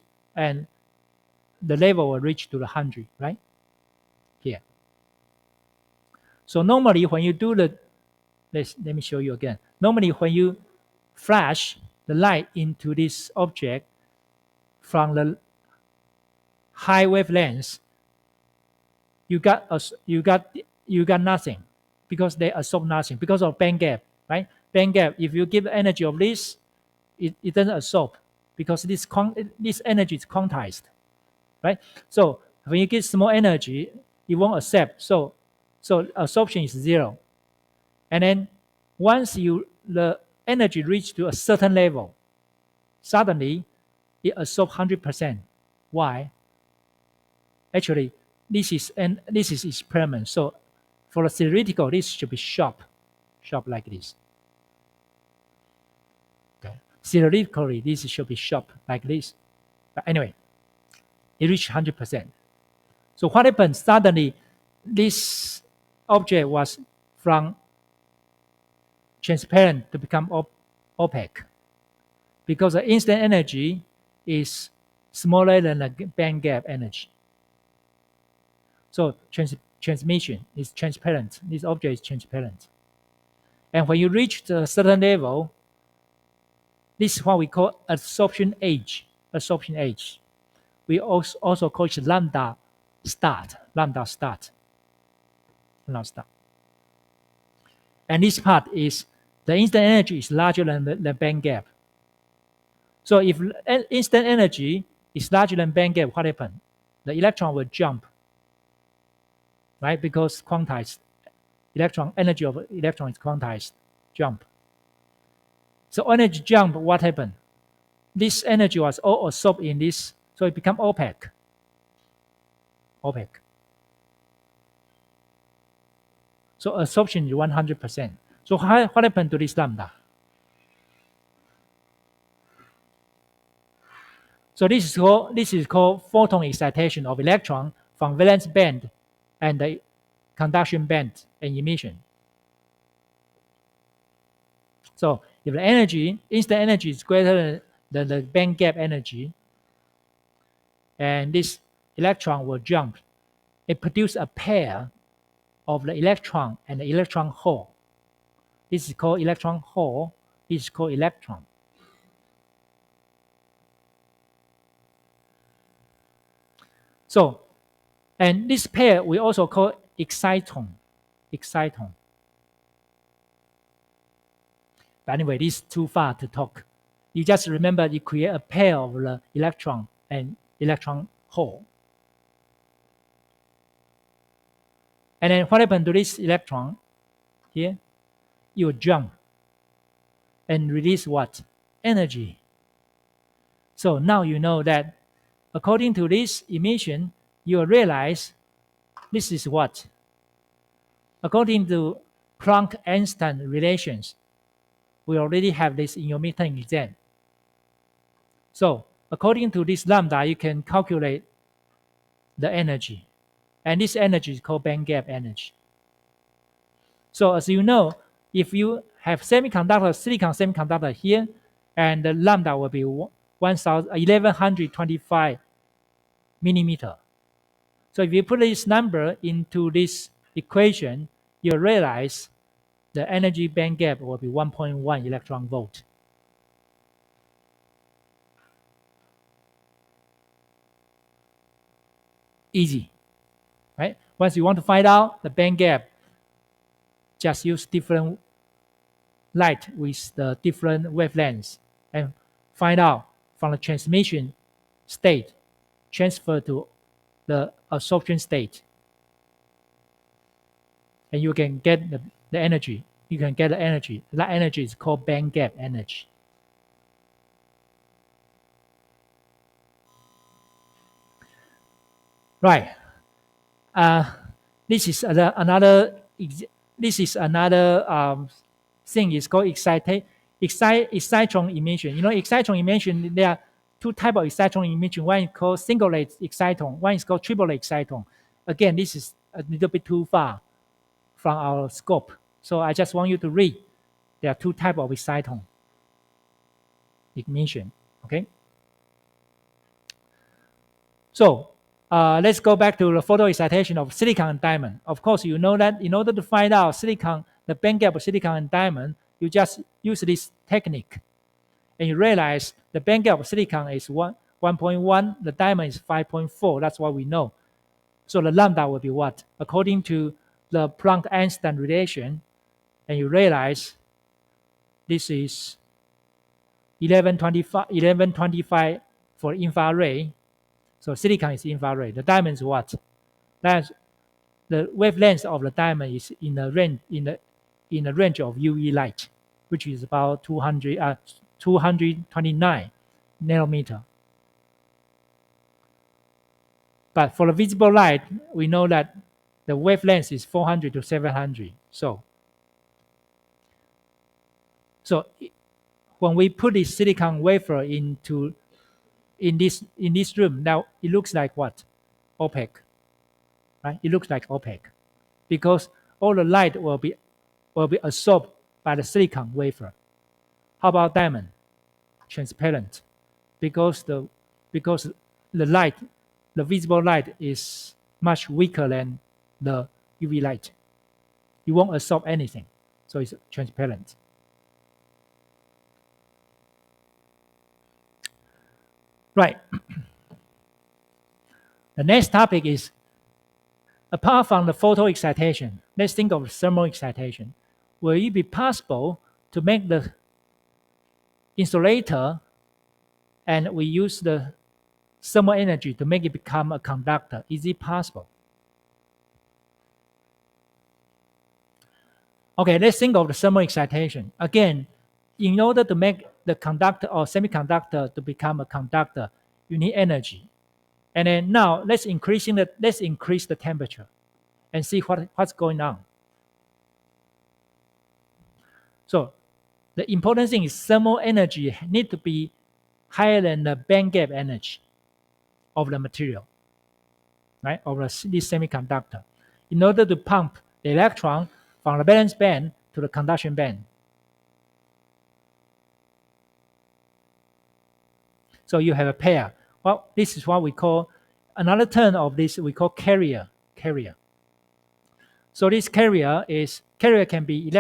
Speaker 1: level will reach to the 100, right? Here. So normally when you do let me show you again. Normally when you flash the light into this object from the high wavelength, you got nothing, because they absorb nothing because of band gap, right? Band gap. If you give energy of this, it doesn't absorb, because this energy is quantized, right? So when you give small energy, it won't accept. So absorption is 0. And then once the energy reach to a certain level, suddenly it absorbs 100%. Why? Actually, this is experiment. So for the theoretical, this should be sharp like this. Okay. Theoretically, this should be sharp like this. But anyway, it reached 100%. So what happened? Suddenly, this object was from transparent to become opaque, because the instant energy is smaller than the band gap energy. So transmission is transparent. This object is transparent. And when you reach a certain level, this is what we call absorption age. Absorption age. We also call it lambda start. Lambda start. Lambda start. And this part is the instant energy is larger than the band gap. So if instant energy is larger than band gap, what happens? The electron will jump, right? Because quantized energy of electron is quantized, jump. So energy jump, what happened? This energy was all absorbed in this, so it become opaque. Opaque. So absorption is 100%. So what happened to this lambda? So this is called photon excitation of electron from valence band and the conduction band and emission. So if the energy, instant energy is greater than the band gap energy, and this electron will jump, it produces a pair of the electron and the electron hole. This is called electron hole. This is called electron. So, and this pair we also call exciton. Exciton. But anyway, this is too far to talk. You just remember you create a pair of the electron and electron hole. And then what happened to this electron here? It will jump and release what? Energy. So now you know that according to this emission, you will realize this is what? According to Planck-Einstein relations, we already have this in your midterm exam. So according to this lambda, you can calculate the energy. And this energy is called band gap energy. So as you know, if you have semiconductor, silicon semiconductor here, and the lambda will be 1125 millimeter. So if you put this number into this equation, you realize the energy band gap will be 1.1 electron volt. Easy, right? Once you want to find out the band gap, just use different light with the different wavelengths and find out from the transmission state, transfer to the absorption state. And you can get the energy. You can get the energy. That energy is called band gap energy. Right. This is another thing is called excitron emission. You know, excitron emission, there are two types of excitron emission. One is called singlet exciton, one is called triplet exciton. Again, this is a little bit too far from our scope. So I just want you to read. There are two types of exciton emission. Okay. So let's go back to the photo excitation of silicon and diamond. Of course, you know that in order to find out silicon, the band gap of silicon and diamond, you just use this technique. And you realize the band gap of silicon is 1.1, the diamond is 5.4. That's what we know. So the lambda will be what? According to the Planck-Einstein relation, and you realize this is 1125 for infrared. So silicon is infrared. The diamond is what? That's the wavelength of the diamond is in the range of UV light, which is about 229 nanometer. But for the visible light, we know that the wavelength is 400 to 700. So when we put this silicon wafer in this room, now it looks like what? Opaque, right? It looks like opaque because all the light will be absorbed by the silicon wafer. How about diamond? Transparent, because the light, the visible light is much weaker than the UV light. It won't absorb anything, so it's transparent. Right. The next topic is, apart from the photo excitation, let's think of thermal excitation. Will it be possible to make the insulator and we use the thermal energy to make it become a conductor? Is it possible? Okay, let's think of the thermal excitation. Again, in order to make the conductor or semiconductor to become a conductor, you need energy. And then now let's increase the temperature and see what's going on. So the important thing is thermal energy need to be higher than the band gap energy of the material, right? Of this semiconductor, in order to pump the electron from the valence band to the conduction band. So you have a pair. Well, this is what we call, another term of this we call carrier. So this carrier can be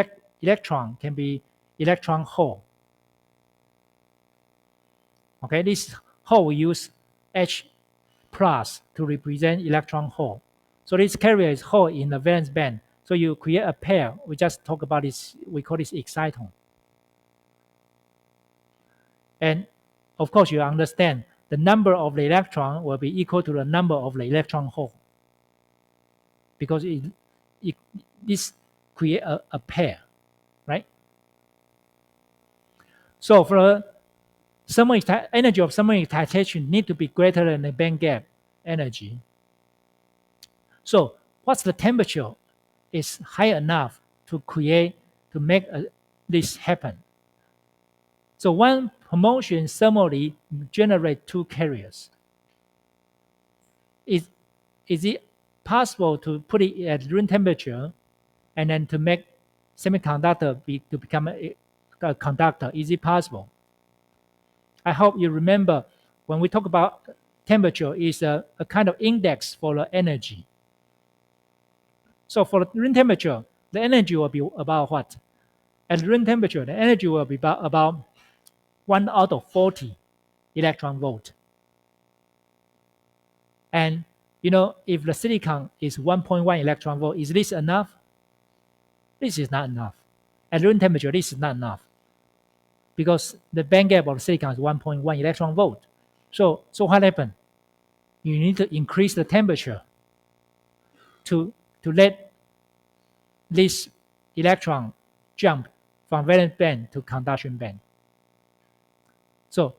Speaker 1: electron, can be electron hole. Okay, this hole we use H plus to represent electron hole. So this carrier is hole in the valence band. So you create a pair. We just talk about this. We call this exciton. And of course, you understand the number of the electron will be equal to the number of the electron hole, because this create a pair, right? So for the thermal energy of thermal excitation need to be greater than the band gap energy. So what's the temperature is high enough to make this happen? So one promotion thermally generate two carriers. Is it possible to put it at room temperature and then to make semiconductor to become a conductor? Is it possible? I hope you remember when we talk about temperature is a kind of index for the energy. So for the room temperature, the energy will be about what? At room temperature, the energy will be about 1 out of 40 electron volt. And if the silicon is 1.1 electron volt, is this enough? This is not enough. At room temperature, this is not enough, because the band gap of silicon is 1.1 electron volt. So what happened? You need to increase the temperature to let this electron jump from valence band to conduction band. So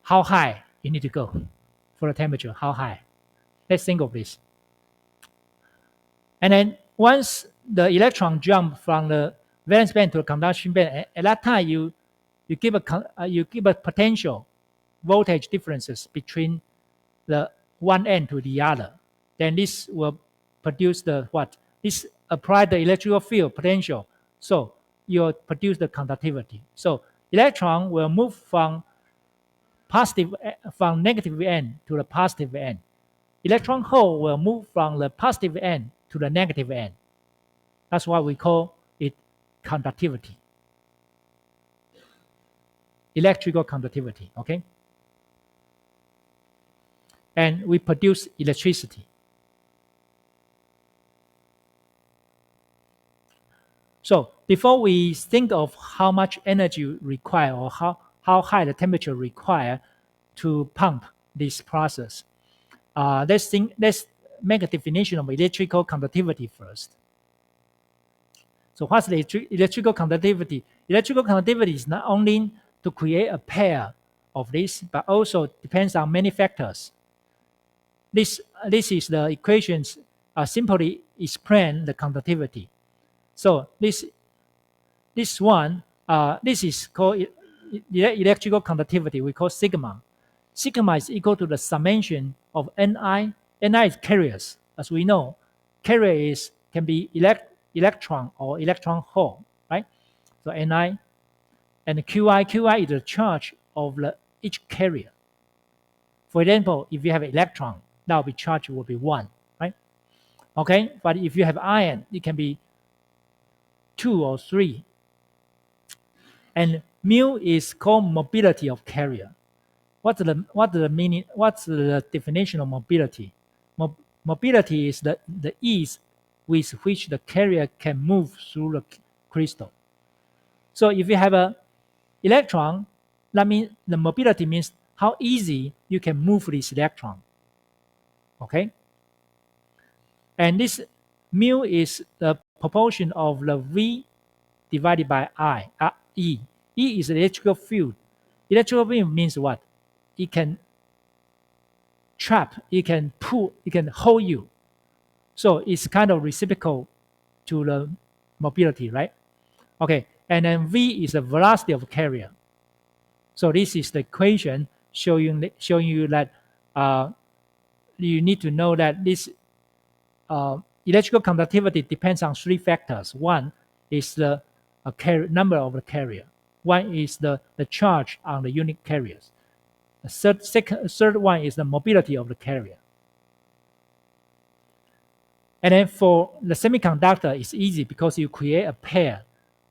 Speaker 1: how high you need to go for the temperature? How high? Let's think of this. And then once the electron jump from the valence band to the conduction band, at that time you give a potential voltage differences between the one end to the other. Then this will produce the what? This apply the electrical field potential. So you produce the conductivity. So electron will move from negative end to the positive end. Electron hole will move from the positive end to the negative end. That's why we call it conductivity. Electrical conductivity, okay? And we produce electricity. So before we think of how much energy required or how high the temperature required to pump this process, let's make a definition of electrical conductivity first. So what's the electrical conductivity? Electrical conductivity is not only to create a pair of this, but also depends on many factors. This is the equations simply explain the conductivity. So this one, this is called electrical conductivity. We call sigma. Sigma is equal to the summation of Ni. Ni is carriers. As we know, carrier can be electron or electron hole, right? So Ni and Qi is the charge of each carrier. For example, if you have an electron, that will be charge will be 1, right? Okay, but if you have ion, it can be 2 or 3. And mu is called mobility of carrier. What's the meaning? What's the definition of mobility? Mobility is the ease with which the carrier can move through the crystal. So if you have an electron, that means the mobility means how easy you can move this electron. Okay? And this mu is the proportion of the V divided by E. E is the electrical field. Electrical field means what? It can trap, it can pull, it can hold you. So it's kind of reciprocal to the mobility, right? Okay, and then V is the velocity of carrier. So this is the equation showing you that you need to know that this electrical conductivity depends on 3 factors. One is the number of the carrier. One is the charge on the unit carriers. The third one is the mobility of the carrier. And then for the semiconductor, it's easy because you create a pair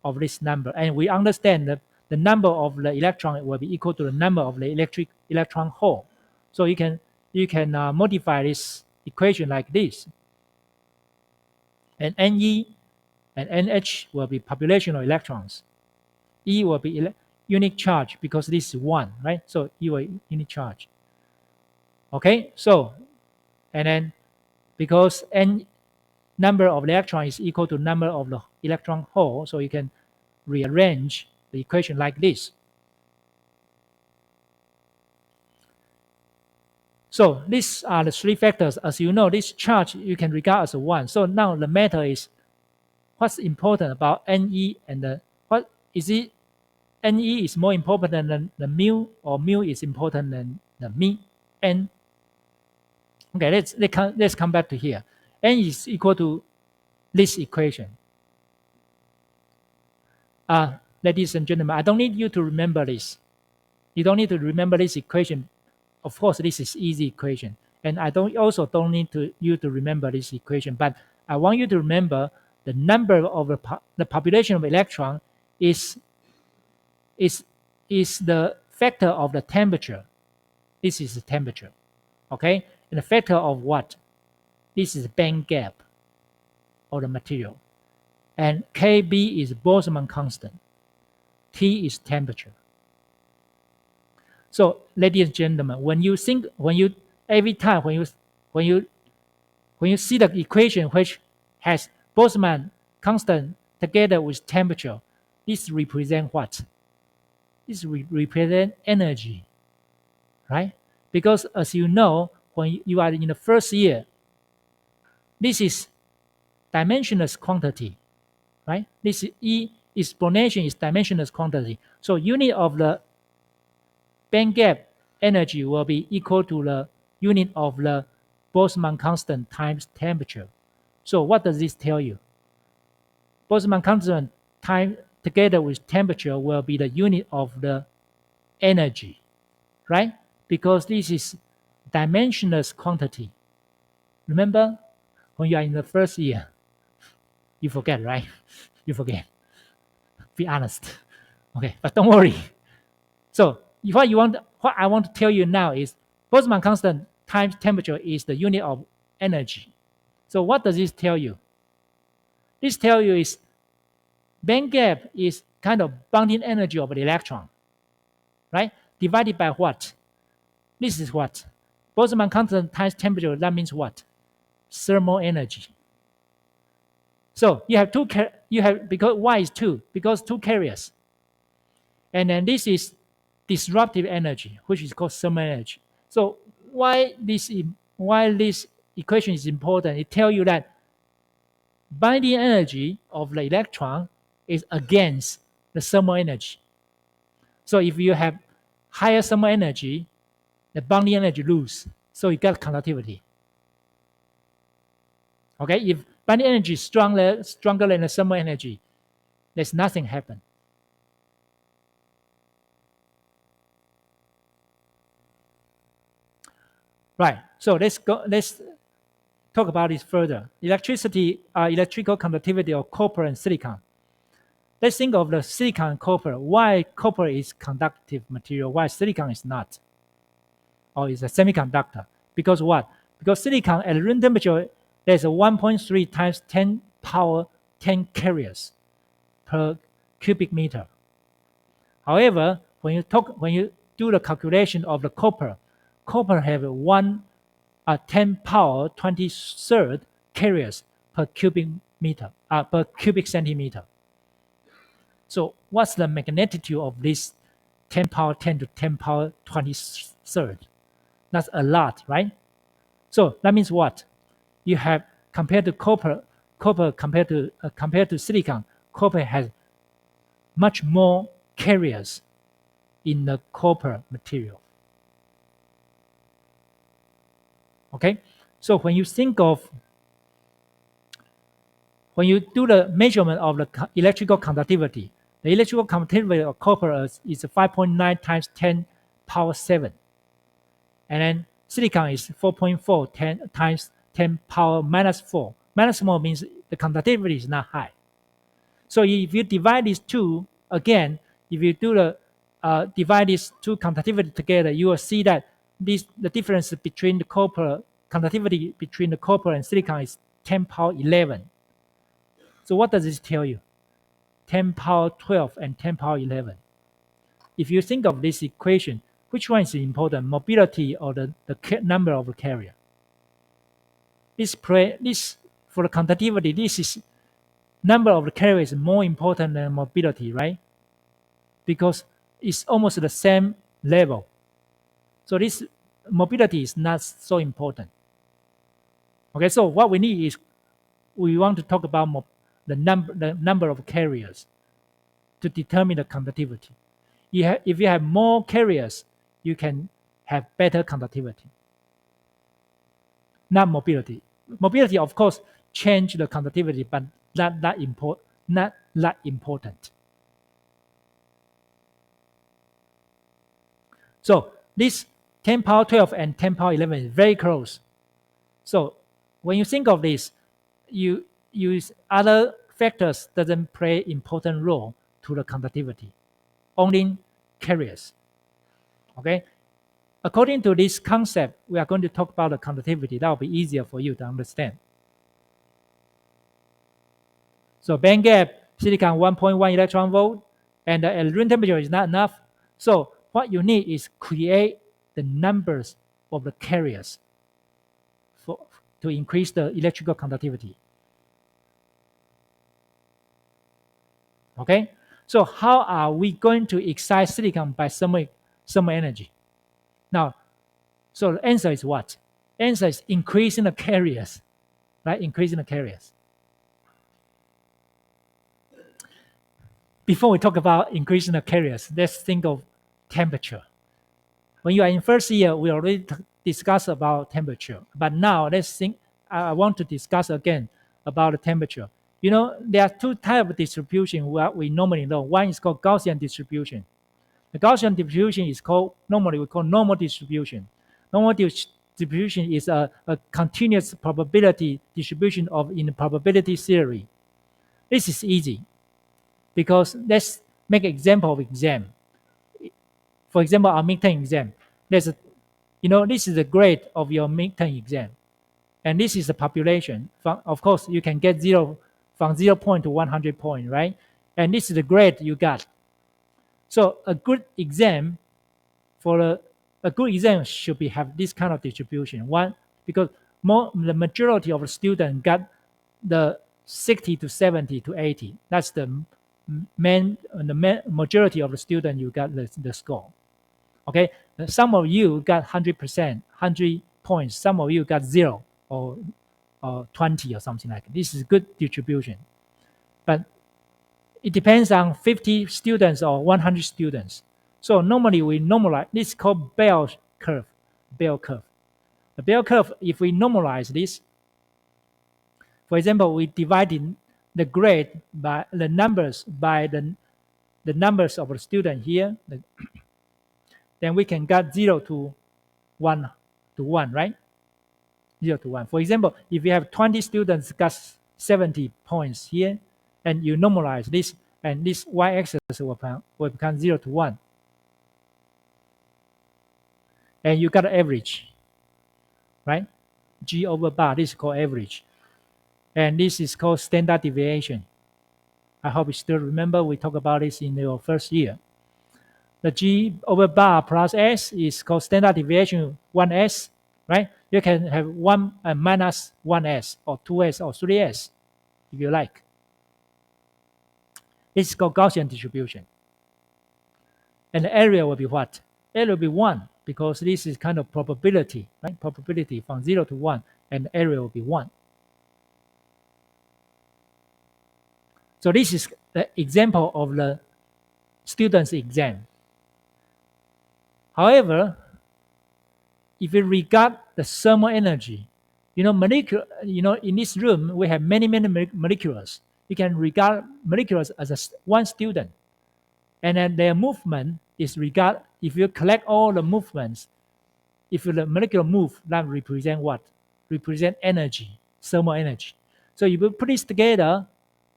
Speaker 1: of this number. And we understand that the number of the electron will be equal to the number of the electron hole. So you can modify this equation like this. And Ne and NH will be population of electrons. E will be unit charge because this is 1, right? So E will be unit charge. Okay, so, and then because N number of electrons is equal to number of the electron hole, so you can rearrange the equation like this. So these are the 3 factors. As you know, this charge you can regard as 1. So now the matter is what's important about Ne and what is it? Ne is more important than the mu, or mu is important than the mi n. Okay, let's come back to here. N is equal to this equation. Ladies and gentlemen, I don't need you to remember this. You don't need to remember this equation. Of course, this is easy equation, and I don't need you to remember this equation. But I want you to remember the number of the population of electron is the factor of the temperature. This is the temperature, okay? And the factor of what? This is band gap of the material. And Kb is Boltzmann constant. T is temperature. So, ladies and gentlemen, every time when you see the equation which has Boltzmann constant together with temperature, this represents what? This represents energy, right? Because as you know, when you are in the first year, this is dimensionless quantity, right? This E exponential is dimensionless quantity. So unit of the band gap energy will be equal to the unit of the Boltzmann constant times temperature. So what does this tell you? Boltzmann constant time together with temperature will be the unit of the energy, right? Because this is dimensionless quantity. Remember, when you are in the first year, you forget, right? You forget. Be honest. Okay, but don't worry. So what I want to tell you now is Boltzmann constant times temperature is the unit of energy. So what does this tell you? This tells you is Band gap is kind of bonding energy of the electron, right? Divided by what? This is what? Boltzmann constant times temperature, that means what? Thermal energy. So you have because Y is 2, because 2 carriers. And then this is disruptive energy, which is called thermal energy. So why this equation is important? It tells you that binding energy of the electron is against the thermal energy. So if you have higher thermal energy, the bonding energy lose. So you get conductivity. Okay, if binding energy is stronger than the thermal energy, there's nothing happen. Right. So let's talk about this further. Electrical conductivity of copper and silicon. Let's think of the silicon and copper. Why copper is conductive material? Why silicon is not? Or is a semiconductor? Because what? Because silicon at room temperature, there's a 1.3 times 10 power 10 carriers per cubic meter. However, when you do the calculation of the copper have 10 power 23rd carriers per cubic meter, per cubic centimeter. So what's the magnitude of this 10 power 10 to 10 power 23rd? That's a lot, right? So that means what? You have compared to copper compared to silicon, copper has much more carriers in the copper material. Okay, so when you do the measurement of the electrical conductivity, the electrical conductivity of copper is 5.9 times 10 power 7. And then silicon is 4.4 times 10 power minus 4. Minus 4 means the conductivity is not high. So if you divide these two, again, if you do the divide these two conductivity together, you will see that the difference between the copper conductivity between the copper and silicon is 10 power 11. So what does this tell you? 10 power 12 and 10 power 11. If you think of this equation, which one is important, mobility or the number of the carrier? This for the conductivity, this is number of the carrier is more important than mobility, right? Because it's almost the same level. So this mobility is not so important. Okay, so what we need is we want to talk about the number of carriers to determine the conductivity. If you have more carriers, you can have better conductivity. Not mobility. Mobility, of course, change the conductivity, but not that important. So this 10 power 12 and 10 power 11 is very close. So when you think of this, you use other factors doesn't play important role to the conductivity, only carriers. Okay. According to this concept, we are going to talk about the conductivity. That will be easier for you to understand. So band gap, silicon 1.1 electron volt, and at room temperature is not enough. So what you need is create the numbers of the carriers to increase the electrical conductivity. Okay, so how are we going to excite silicon by thermal energy? Now, so the answer is what? Answer is increasing the carriers, right? Increasing the carriers. Before we talk about increasing the carriers, let's think of temperature. When you are in first year, we already discussed about temperature. But now let's think, I want to discuss again about the temperature. You know, there are two types of distribution what we normally know. One is called Gaussian distribution. The Gaussian distribution is normally we call normal distribution. Normal distribution is a continuous probability distribution in the probability theory. This is easy because let's make an example of exam. For example, our midterm exam. This is the grade of your midterm exam. And this is the population. Of course, you can get from 0 point to 100 point, right? and this is the grade you got. So a good exam for a good exam should be have this kind of distribution. One, because the majority of the students got the 60 to 70 to 80. That's the majority of the student you got the score. Okay, some of you got 100%, 100 points. Some of you got 0 or 20 or something like that. This is good distribution, but it depends on 50 students or 100 students. So normally we normalize. This is called bell curve. Bell curve. The bell curve. If we normalize this, for example, we divided the grade by the numbers by the numbers of the student here. Then we can get 0 to 1 to 1, right? 0 to 1. For example, if you have 20 students got 70 points here, and you normalize this, and this y-axis will become 0 to 1. And you got an average, right? G over bar, this is called average. And this is called standard deviation. I hope you still remember we talked about this in your first year. The G over bar plus S is called standard deviation 1S, right? You can have 1 and minus 1S or 2S or 3S if you like. This is called Gaussian distribution. And the area will be what? Area will be 1 because this is kind of probability, right? Probability from 0 to 1, and the area will be 1. So this is the example of the student's exam. However, if you regard the thermal energy, in this room we have many molecules. You can regard molecules as one student, and then their movement is regard. If you collect all the movements, if the molecule move, that represent what? Represent energy, thermal energy. So you put this together,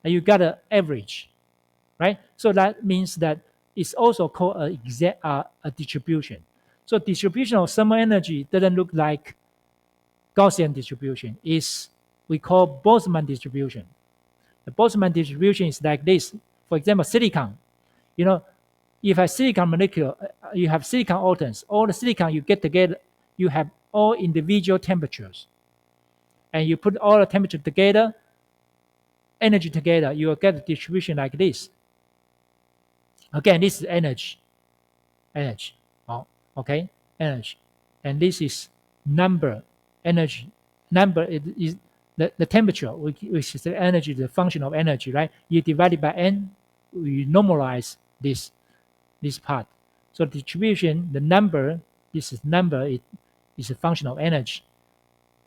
Speaker 1: and you got an average, right? So that means that it's also called a distribution. So distribution of thermal energy doesn't look like Gaussian distribution. We call Boltzmann distribution. The Boltzmann distribution is like this. For example, silicon. If a silicon molecule, you have silicon atoms. All the silicon you get together, you have all individual temperatures. And you put all the temperature together, energy together, you will get a distribution like this. Again, this is energy. Energy. Oh, okay, energy. And this is number, energy. Number is the temperature, which is the energy, the function of energy, right? You divide it by n, you normalize this part. So distribution, the number, this is number, it is a function of energy.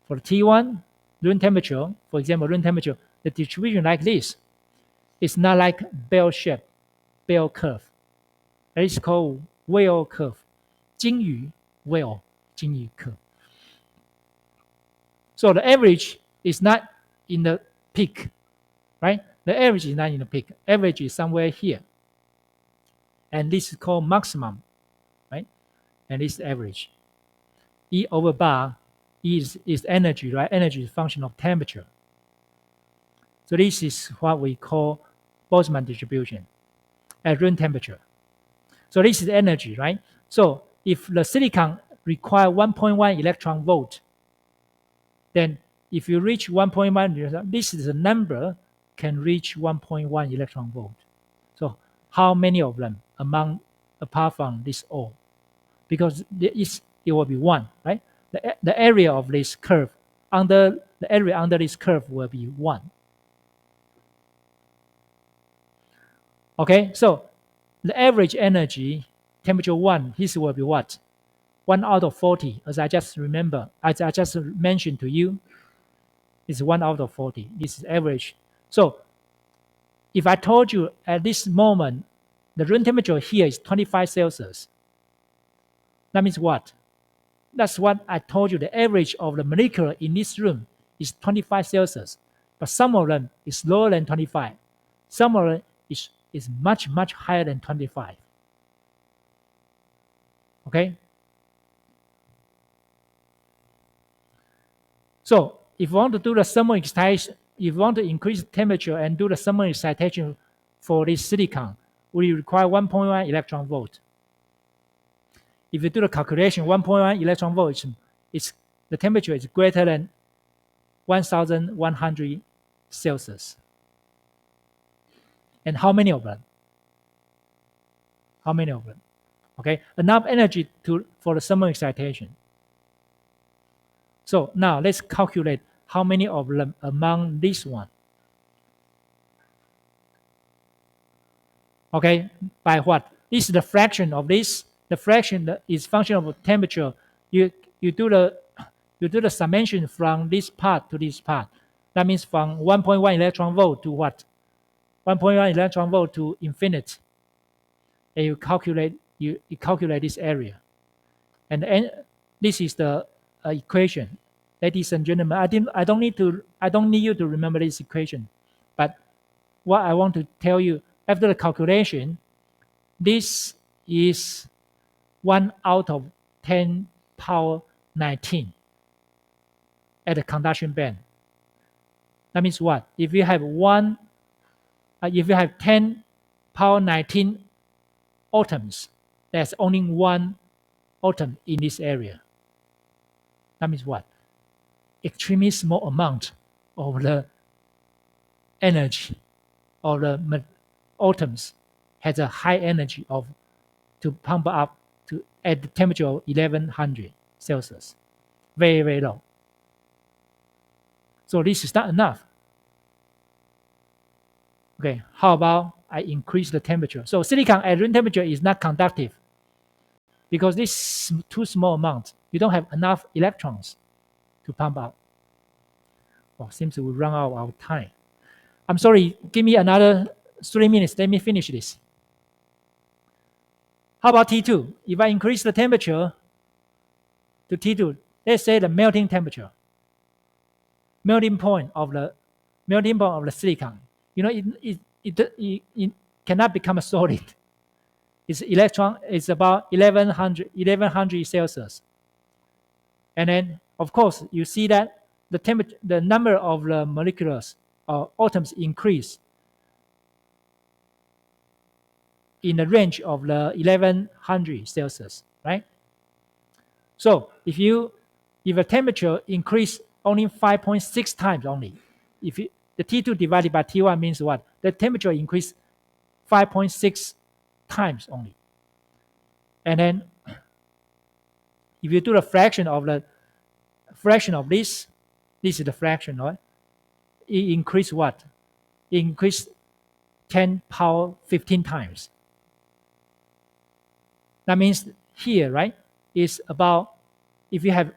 Speaker 1: For T1, room temperature, for example, room temperature, the distribution like this. It's not like bell shape, bell curve. It's called whale curve. 金鱼 whale, 金鱼 curve. So the average is not in the peak, right? The average is not in the peak. Average is somewhere here. And this is called maximum, right? And this is average. E over bar is energy, right? Energy is a function of temperature. So this is what we call Boltzmann distribution at room temperature. So this is energy, right? So if the silicon require 1.1 electron volt, then if you reach 1.1, this is a number can reach 1.1 electron volt. So how many of them apart from this all? Because it will be 1, right? The area of this curve, the area under this curve will be 1. Okay, so the average energy, temperature 1, this will be what? 1 out of 40, as I just mentioned to you, is 1 out of 40. This is average. So if I told you at this moment, the room temperature here is 25 Celsius, that means what? That's what I told you. The average of the molecule in this room is 25 Celsius, but some of them is lower than 25. Some of them is much, much higher than 25. Okay? So if you want to do the thermal excitation, if you want to increase temperature and do the thermal excitation for this silicon will require 1.1 electron volt. If you do the calculation, 1.1 electron volt is the temperature is greater than 1,100 Celsius. And how many of them? How many of them? Okay, enough energy for the thermal excitation. So now let's calculate how many of them among this one. Okay, by what? This is the fraction of this. The fraction is function of temperature. You do the summation from this part to this part. That means from 1.1 electron volt to what? 1.1 electron volt to infinite. And you calculate this area. And this is the equation. Ladies and gentlemen, I don't need you to remember this equation, but what I want to tell you, after the calculation, this is 1 out of 10 power 19 at the conduction band. That means what? If you have 10 power 19 atoms, there's only one atom in this area. That means what? Extremely small amount of the energy of the atoms has a high energy to pump up to at the temperature of 1100 Celsius. Very, very low. So this is not enough. Okay, how about I increase the temperature? So silicon at room temperature is not conductive because this is too small amount. You don't have enough electrons to pump out. Well, seems we run out of time. I'm sorry, give me another 3 minutes. Let me finish this. How about T2? If I increase the temperature to T2, let's say the melting temperature, melting point of the silicon. You know, it cannot become a solid. It's about 1100 Celsius. And then, of course, you see that the number of the molecules or atoms increase in the range of the 1100 Celsius, right? So if the temperature increase only 5.6 times only, the T2 divided by T1 means what? The temperature increase 5.6 times only. And then if you do the fraction of this is the fraction, right? It increase what? It increase 10 power 15 times. That means here, right, is about, if you have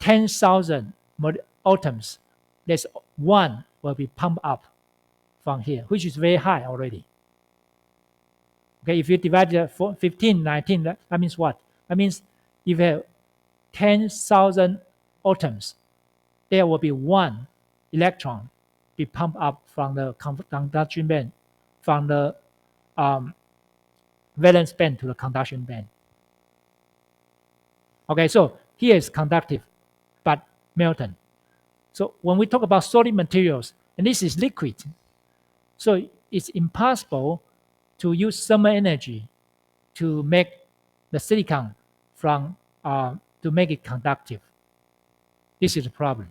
Speaker 1: 10,000 atoms, there's one will be pumped up from here, which is very high already. Okay, if you divide it for 15, 19, that means what? That means if you have 10,000 atoms, there will be one electron be pumped up from the conduction band, from the valence band to the conduction band. Okay, so here is conductive, but melting. So when we talk about solid materials, and this is liquid, so it's impossible to use thermal energy to make the silicon to make it conductive. This is the problem.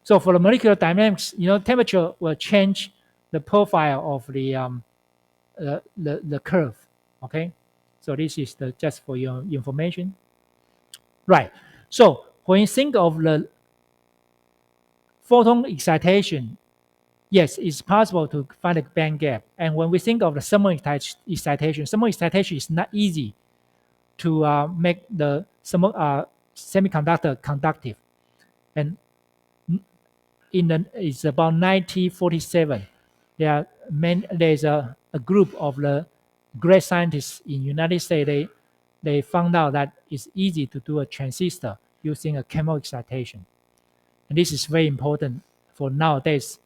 Speaker 1: So for the molecular dynamics, temperature will change the profile of the curve. Okay, so this is just for your information. Right. So when you think of the photon excitation, yes, it's possible to find a band gap. And when we think of the thermal excitation is not easy to make the semiconductor conductive. And it's about 1947. There's a group of the great scientists in United States. They found out that it's easy to do a transistor using a chemical excitation. And this is very important for nowadays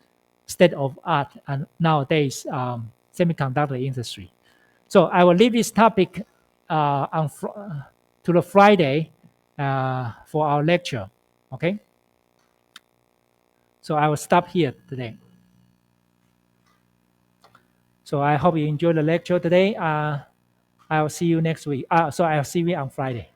Speaker 1: state of art and nowadays semiconductor industry. So I will leave this topic to the Friday for our lecture. Okay. So I will stop here today. So I hope you enjoy the lecture today. I'll see you next week. So I'll see you on Friday.